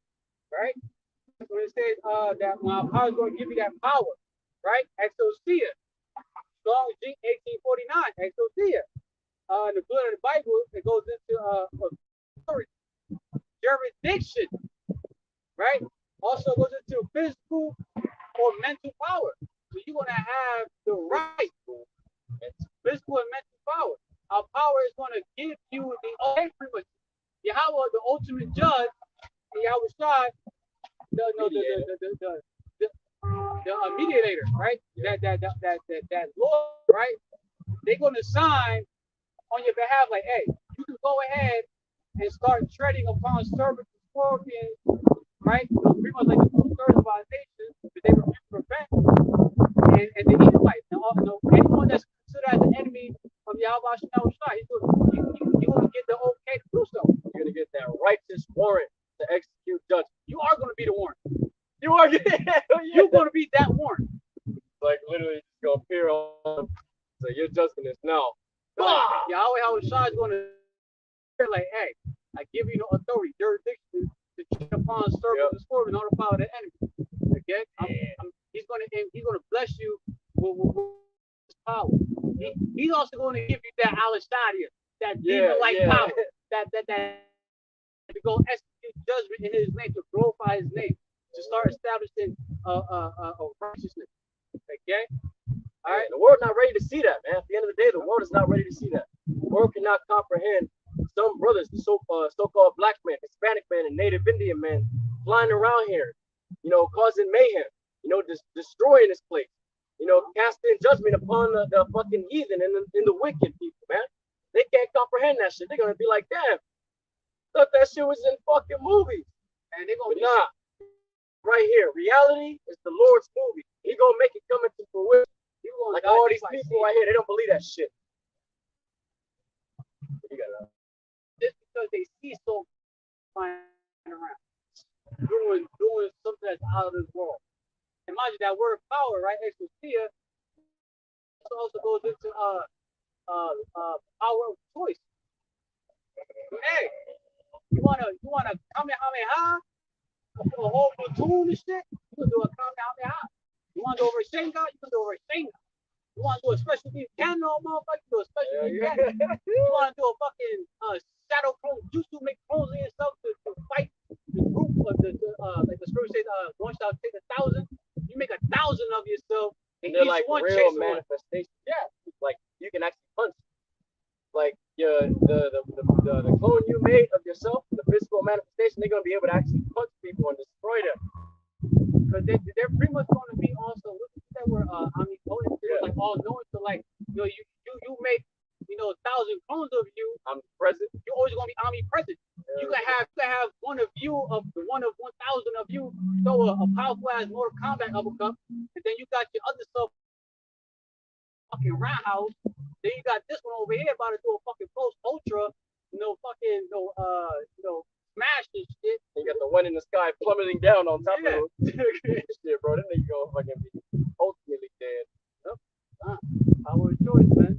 Right? when it says that my power is going to give you that power, right? Exousia. Strong G 1849. Exousia. In the blood of the Bible, it goes into jurisdiction, right? Also goes into physical or mental power. So you're gonna have the right physical and mental power. Our power is gonna give you the ultimate. Yahawah, the ultimate judge, and YAHAWASHI, the mediator, right? That Lord, right? They're gonna sign on your behalf, like, hey, you can go ahead and start treading upon serpents and scorpions, right? Pretty much like the 2/3 of our nation, but they refuse to repent, and the Edomites. Now, anyone that's considered as an enemy of YAHAWASHI W4Y, you're going to get the okay to do so. You're going to get that righteous warrant to execute judgment. You are going to be the warrant. You are getting You're going to be that warrant. Like, literally, just going to appear on. So your judgment is now. YAHAWAH is going to like, hey, I give you no authority, jurisdiction to tread upon serpents and scorpions, all the power of the enemy. Okay, he's gonna bless you with his power. He's also going to give you that Alashadiah, that demon-like power, that to go execute judgment in his name, to glorify his name, to start establishing righteousness. Okay. All right, the world not ready to see that, man. At the end of the day, the world is not ready to see that. The world cannot comprehend some brothers, the so-called black men, Hispanic men, and Native Indian men flying around here, causing mayhem, destroying this place, casting judgment upon the fucking heathen and the wicked people, man. They can't comprehend that shit. They're gonna be like, damn, thought that shit was in fucking movies. And they're gonna be right here. Reality is the Lord's movie. He gonna make it come into fruition. Like all these people right here, they don't believe that shit. Just because they see so flying around, doing something that's out of this world. Imagine that word power, right? Exousia also goes into power of choice. Hey, you wanna Kamehameha a whole platoon and shit? You can do a Kamehameha. You wanna do a Rasengan? You can do a Rasengan. You want to do a special team cannon, motherfucker? Do a special team cannon. You want to do a fucking shadow clone jutsu, make clones of yourself to fight the group of like the scripture says, one shall take 1,000. You make 1,000 of yourself, and they're each like one real manifestation. Yeah, like you can actually punch. Like the clone you made of yourself, the physical manifestation, they're gonna be able to actually punch people and destroy them. Because they're pretty much going to be also, what did you say, were omnipotent, like all knowing. So like, you make 1,000 clones of you. Omnipresent. You're always going to be omnipresent. You can have one of 1,000 of you throw a powerful ass Mortal Kombat uppercut, and then you got your other self fucking roundhouse. Then you got this one over here about to do a fucking post ultra, smash this shit. You got the one in the sky plummeting down on top of it. Shit, bro, that nigga gonna fucking be ultimately dead. Yep. Power of choice, man.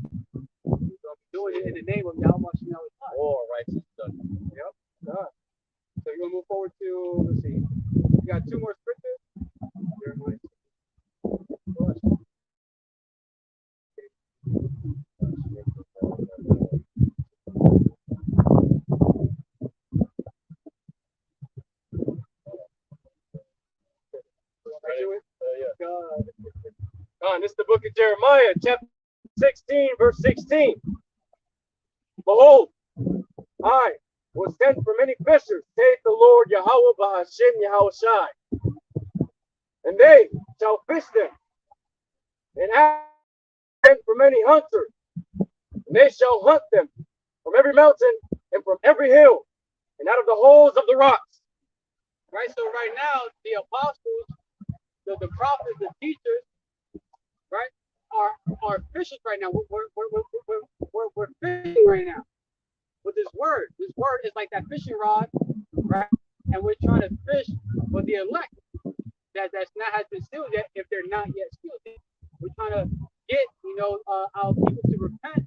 We're gonna be doing it in the name of YAHAWASHI W4Y. Or righteous judgment. Yep. So you're gonna move forward to, let's see. We got 2 more scriptures. This is the book of Jeremiah, chapter 16, verse 16. Behold, I was sent from many fishers, saith the Lord YAHAWAH BAHASHAM YAHAWASHI. And they shall fish them. And I sent from many hunters, and they shall hunt them from every mountain and from every hill, and out of the holes of the rocks. Right, so right now, the apostles, the prophets, the teachers, right, are fishers right now. We're fishing right now with this word. This word is like that fishing rod, right? And we're trying to fish for the elect that's not has been sealed yet, if they're not yet sealed yet. We're trying to get our people to repent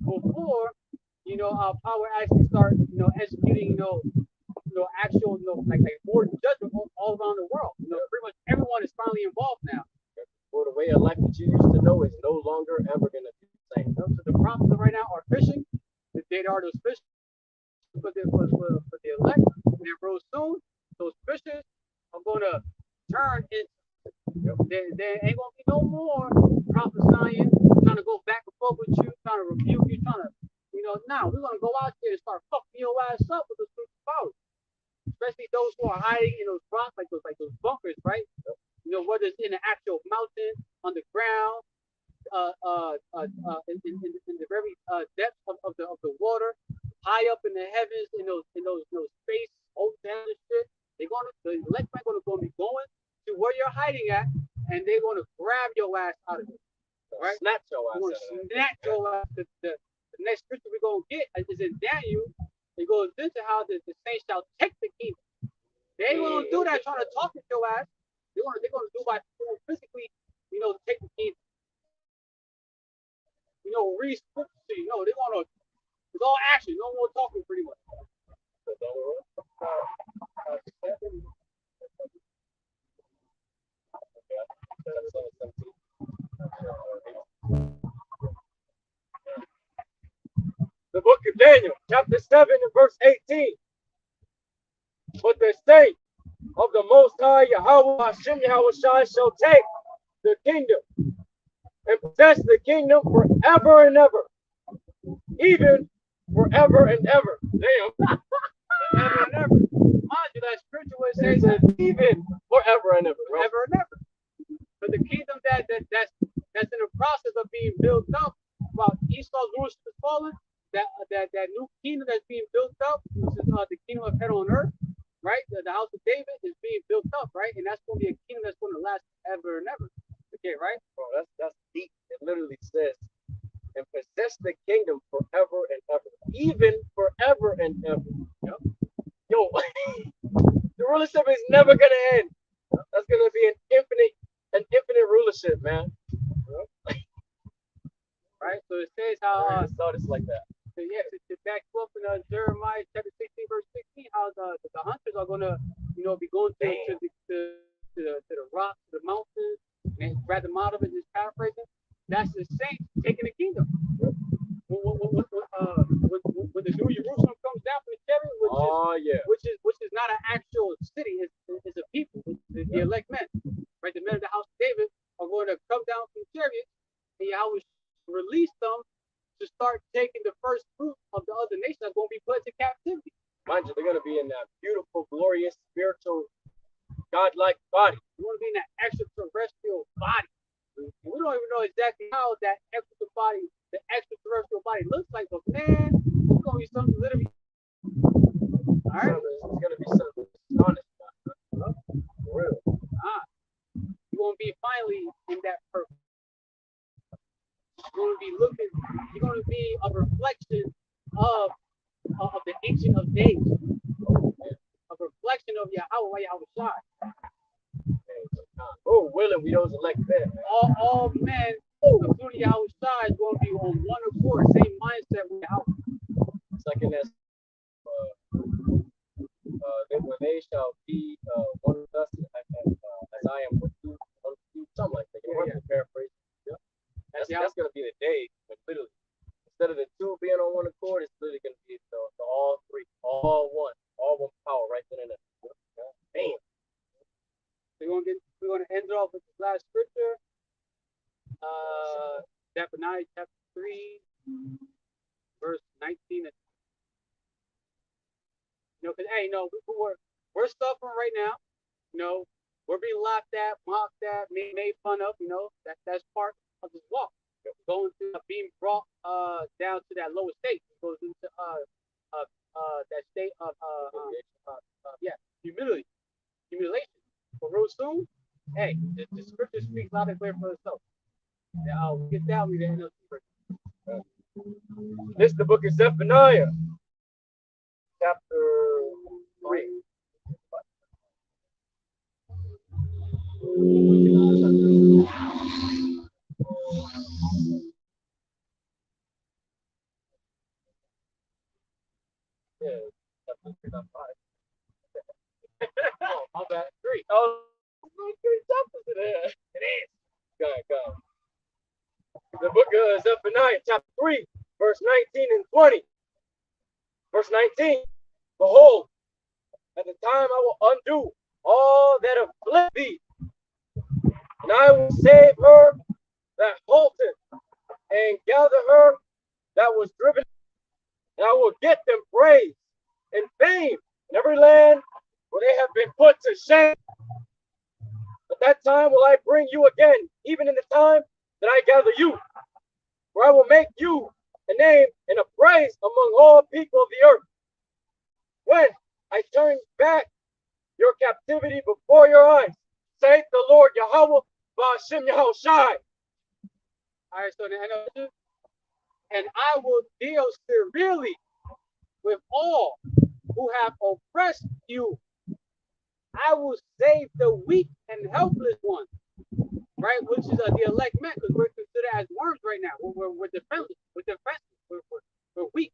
before our power actually start executing actual, like board judgment all around the world. Pretty much everyone is finally involved now. Well, the way of life that you used to know is no longer ever going to be the same. So the prophets right now are fishing. They are those fish for the elect. And then real soon, those fishes are going to turn into. There ain't gonna be no more prophesying, trying to go back and forth with you, trying to rebuke you, trying to, now we're gonna go out there and start fucking your ass up with the spiritual powers. Especially those who are hiding in those rocks, like those bunkers, right? Whether it's in the actual mountain, underground, in the very depths of the water, high up in the heavens, in those space hotels and shit. The elect man gonna be going to where you're hiding at, and they're gonna grab your ass out of it. Right? Snatch your ass. Snatch your ass. The next scripture we're gonna get is in Daniel. It goes into how the saints shall take the kingdom. They ain't gonna do that trying to talk to your ass. They're gonna do by physically, take the kingdom. Read scripture to you. They're gonna, it's all action, no more talking pretty much. The book of Daniel, chapter 7 and verse 18. But the saints of the Most High YAHAWAH BAHASHAM YAHAWASHI shall take the kingdom and possess the kingdom forever and ever, even forever and ever. Damn. Forever and ever. Mind you, that scripture where it says that even forever and ever. Forever and ever. But the kingdom that's in the process of being built up, while Esau's rulers is fallen, that new kingdom that's being built up, which is the kingdom of heaven on earth, right? The house of David is being built up, right? And that's going to be a kingdom that's going to last ever and ever. Okay, right? Bro, that's deep. It literally says, and possess the kingdom forever and ever, even forever and ever. Yep. Yo, the rulership is never gonna end. That's gonna be an infinite rulership, man. Right. So it says how I saw this like that. So yeah, to back up in Jeremiah chapter 16, verse 16, how the hunters are gonna, be going to the rocks, to the mountains, and grab them out of it. Just paraphrasing. That's the saints taking the kingdom. When the New Jerusalem comes down from the chariot, which is not an actual city, it's a people, it's the elect men, right? The men of the house of David are going to come down from the chariot, and Yahweh release them to start taking the first fruit of the other nations that's going to be put into captivity. Mind you, they're going to be in that beautiful, glorious, spiritual, godlike body. They're going to be in that extraterrestrial body. We don't even know exactly how that extraterrestrial body looks like, but man, it's going to be something literally. All right? It's going to be something astonishing. For real. You're going to be finally in that purpose. You're going to be a reflection of the Ancient of Days, a reflection of Yahawah Yahawashi. Oh, willing we those elect men. All men, including Yahawashi, is going to be on one accord, same mindset with Yahawah. It's like in that, when they shall be one with us, as I am with you, something like that. You know, paraphrase. Yeah. That's going to be the day when literally, instead of the two being on one accord, it's literally going to be the all three, all one power right then and there. Bam. We're going to end it off with this last scripture. Zephaniah chapter 3, verse 19. Because we're suffering right now. We're being laughed at, mocked at, made fun of. That's part of this walk. Going to being brought down to that lower state. It goes into that state of humiliation. But real soon, hey, the scripture speaks loud and clear for itself. We'll get down with the This is the book of Zephaniah, chapter 3. Yeah, chapter 3, not 5. The book of Zephaniah, chapter 3, verse 19 and 20. Verse 19, behold, at the time I will undo all that afflict thee, and I will save her that halted, and gather her that was driven, and I will get them praise and fame in every land where they have been put to shame. At that time will I bring you again, even in the time that I gather you, where I will make you a name and a praise among all people of the earth. When I turn back your captivity before your eyes, saith the Lord YAHAWAH BAHASHAM YAHAWASHI. All right, so then, and I will deal severely with all who have oppressed you. I will save the weak and helpless ones, right? Which is the elect men, because we're considered as worms right now. We're defenseless. We're weak.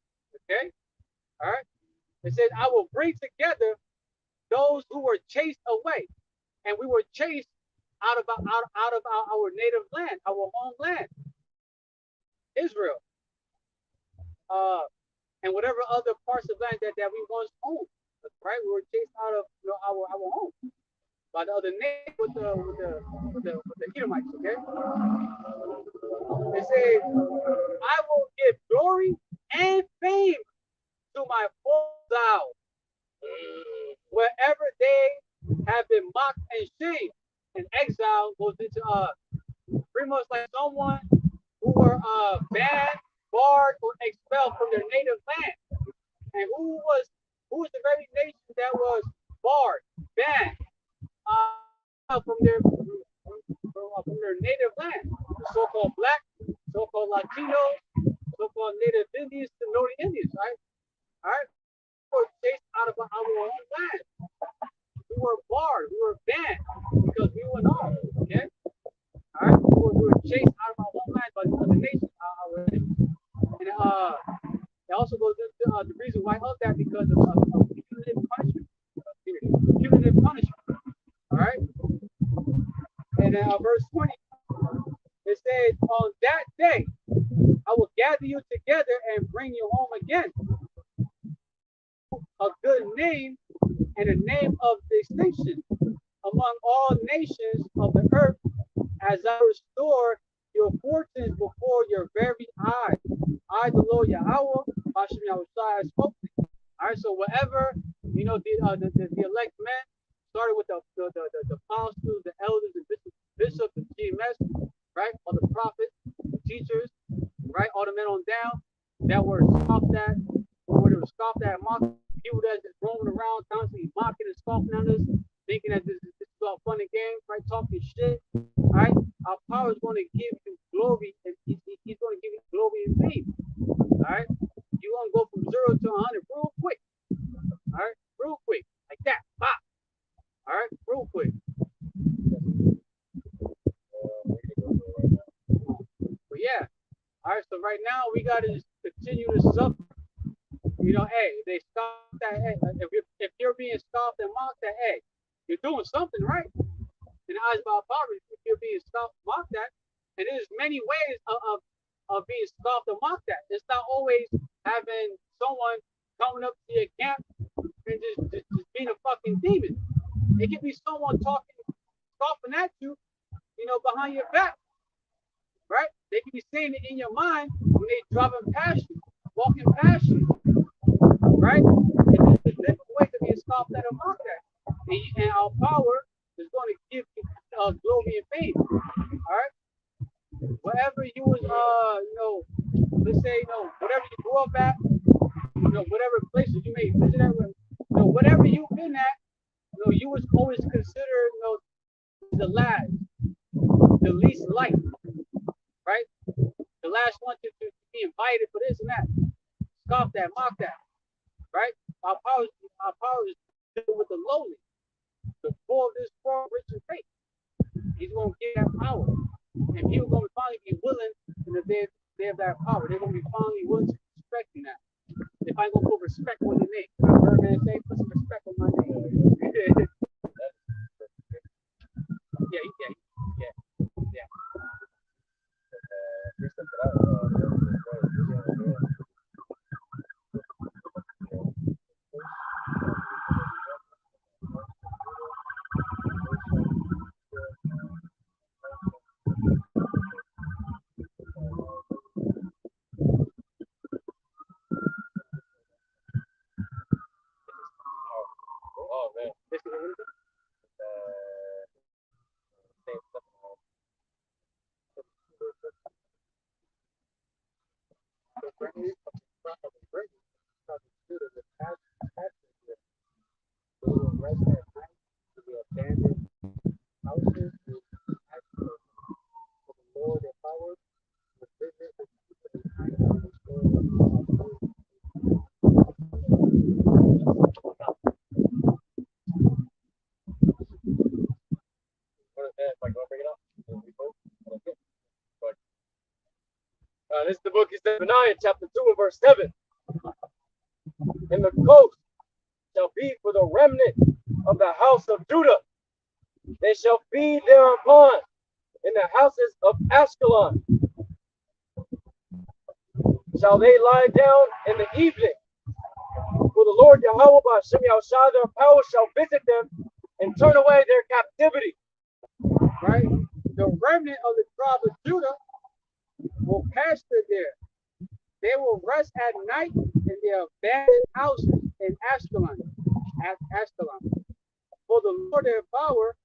Okay, all right. It says, I will bring together those who were chased away, and we were chased out of our native land, our homeland, Israel, and whatever other parts of land that we once owned. Right, we were chased out of our home by the other nation with the Edomites. Okay, it says, I will give glory and fame to my foes wherever they have been mocked and shamed. And exile goes into pretty much like someone who were banned, barred, or expelled from their native land. And who was the very nation that was barred, banned from their native land? The so-called black, so-called Latinos, so-called Native Indians, Sonora Indians, right? All right, we were chased out of our own land. We were barred, we were banned because we were not. Okay, all right, we were chased out of our own land by the other nations, our enemies. And it also goes into the reason why of that because of punitive punishment. Punitive punishment. All right. And then verse 20, it says, on that day, I will gather you together and bring you home again. A good name and a name of distinction among all nations of the earth, as I restore your fortunes before your very eyes. I, the Lord Yahawah Bahasham Yahawashi, spoke to you. All right, so whatever the elect men started with the apostles, the elders, the bishops, the GMS, right? All the prophets, the teachers, right? All the men on down that were scoffed at, or they were scoffed at, mocked. People that just roaming around constantly mocking and scoffing at us, thinking that this is all fun and games, right? Talking shit, right? Our power is going to give you glory, and he's going to give you glory and fame. All right, you want to go from 0 to 100 real quick. All right, real quick, like that. Pop. All right, real quick. But yeah, all right. So right now we got to just continue to suffer. Hey, they scoffed at. Hey, if you're being scoffed and mocked at, hey, you're doing something right in the eyes of our poverty. If you're being scoffed and mocked at, and there's many ways of being scoffed and mocked at. It's not always having someone coming up to your camp and just being a fucking demon. It can be someone scoffing at you, behind your back, right? They can be saying it in your mind when they driving past you, walking past you, right? And there's different ways of being scoffed at and mocked at. And our power is going to give you glory and fame, all right? Whatever you was, let's say, whatever you grew up at, whatever places you may visit at, whatever you've been at, you was always considered, the last, the least liked, right? The last one to be invited for this and that, scoff that, mock that, right? Our power is dealing with the lowly, the poor of this world, rich and faith. He's going to give that power. And people going to finally be willing, they have that power. They're going to be finally willing to respecting that. If I go put respect on the name, I heard man say, put some respect on my name. yeah. This is the book of Zephaniah, chapter 2 and verse 7. And the coast shall be for the remnant of the house of Judah. They shall feed thereupon in the houses of Ashkelon. Shall they lie down in the evening? For the Lord YAHAWAH BAHASHAM YAHAWASHI, their power shall visit them and turn away their captivity. Right? The remnant of the tribe of Judah will pasture there. They will rest at night in their abandoned houses in Ashkelon. For the Lord their power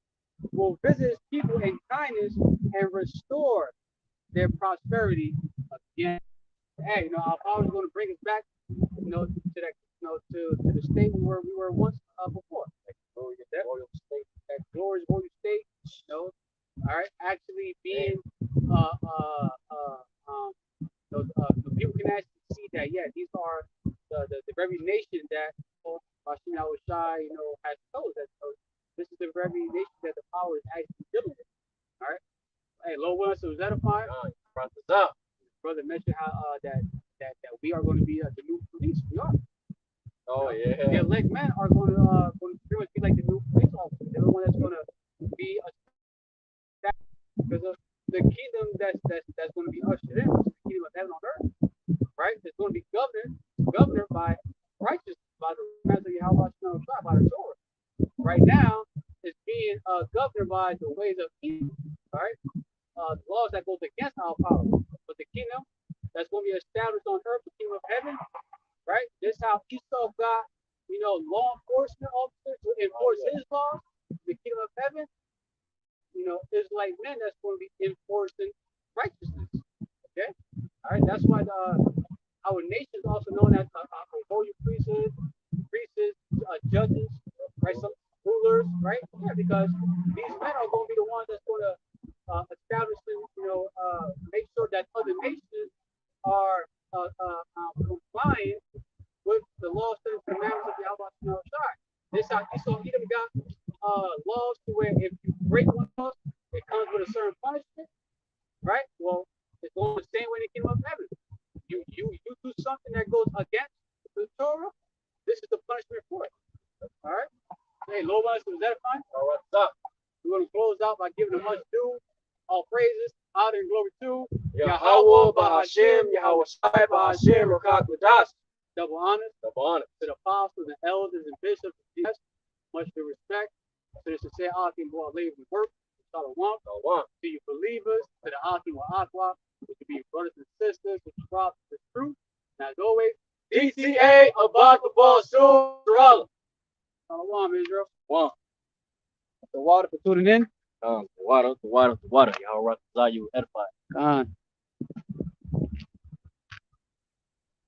will visit his people in kindness and restore their prosperity again. Hey, our power is going to bring us back, to that, to the state where we were once before. That glorious royal state. All right, actually being the people can actually see that, yeah, these are the very nation that Bahashem Yahawashi, has told us. So this is the very nation that the power is actually dealing with. All right. Hey, Lord willing, so is that a fire? Brother mentioned how that we are going to be the new police. We are. Oh yeah. The elect men are going to pretty much be like the new police officers. They're the one that's going to be because of the kingdom that's going to be ushered in, which is the kingdom of heaven on earth. Right? It's going to be governed by righteousness, by the commands of Yahweh by the Torah. Right now, it's being governed by the ways of evil. All right, the laws that goes against our power. But the kingdom that's going to be established on earth, the kingdom of heaven. Right? This is how Esau got, law enforcement officers to enforce his laws. The kingdom of heaven, is like men that's going to be enforcing righteousness. Okay? All right, that's why our nation is also known as holy priesthood, judges, right? Some rulers, right? Yeah, because these men are going to be the ones that's going to establish and make sure that other nations are complying with the laws and commandments of Yahweh. This how Esau Edom got laws to where if you break one law, it comes with a certain punishment, right? Well, it's going the same way in the kingdom of heaven. You do something that goes against the Torah, this is the punishment for it. All right. Hey, Lord, is that fine? All right, stop. We're going to close out by giving a much due, all praises, honor, and glory to YAHAWAH BAHASHAM YAHAWASHI BAHASHAM QADASH. Double honors. To the apostles and elders and bishops. Yes, much due respect. To the sincere Akim who are labor and work. Shalom. To you believers. To the Akim wa Aqua. Which could be brothers and sisters. Which drop the truth. And as always, DTA about the ball soon. Shalom, Israel. One. The water for tuning in. The water. YAHAWAH RATAZA, you edify.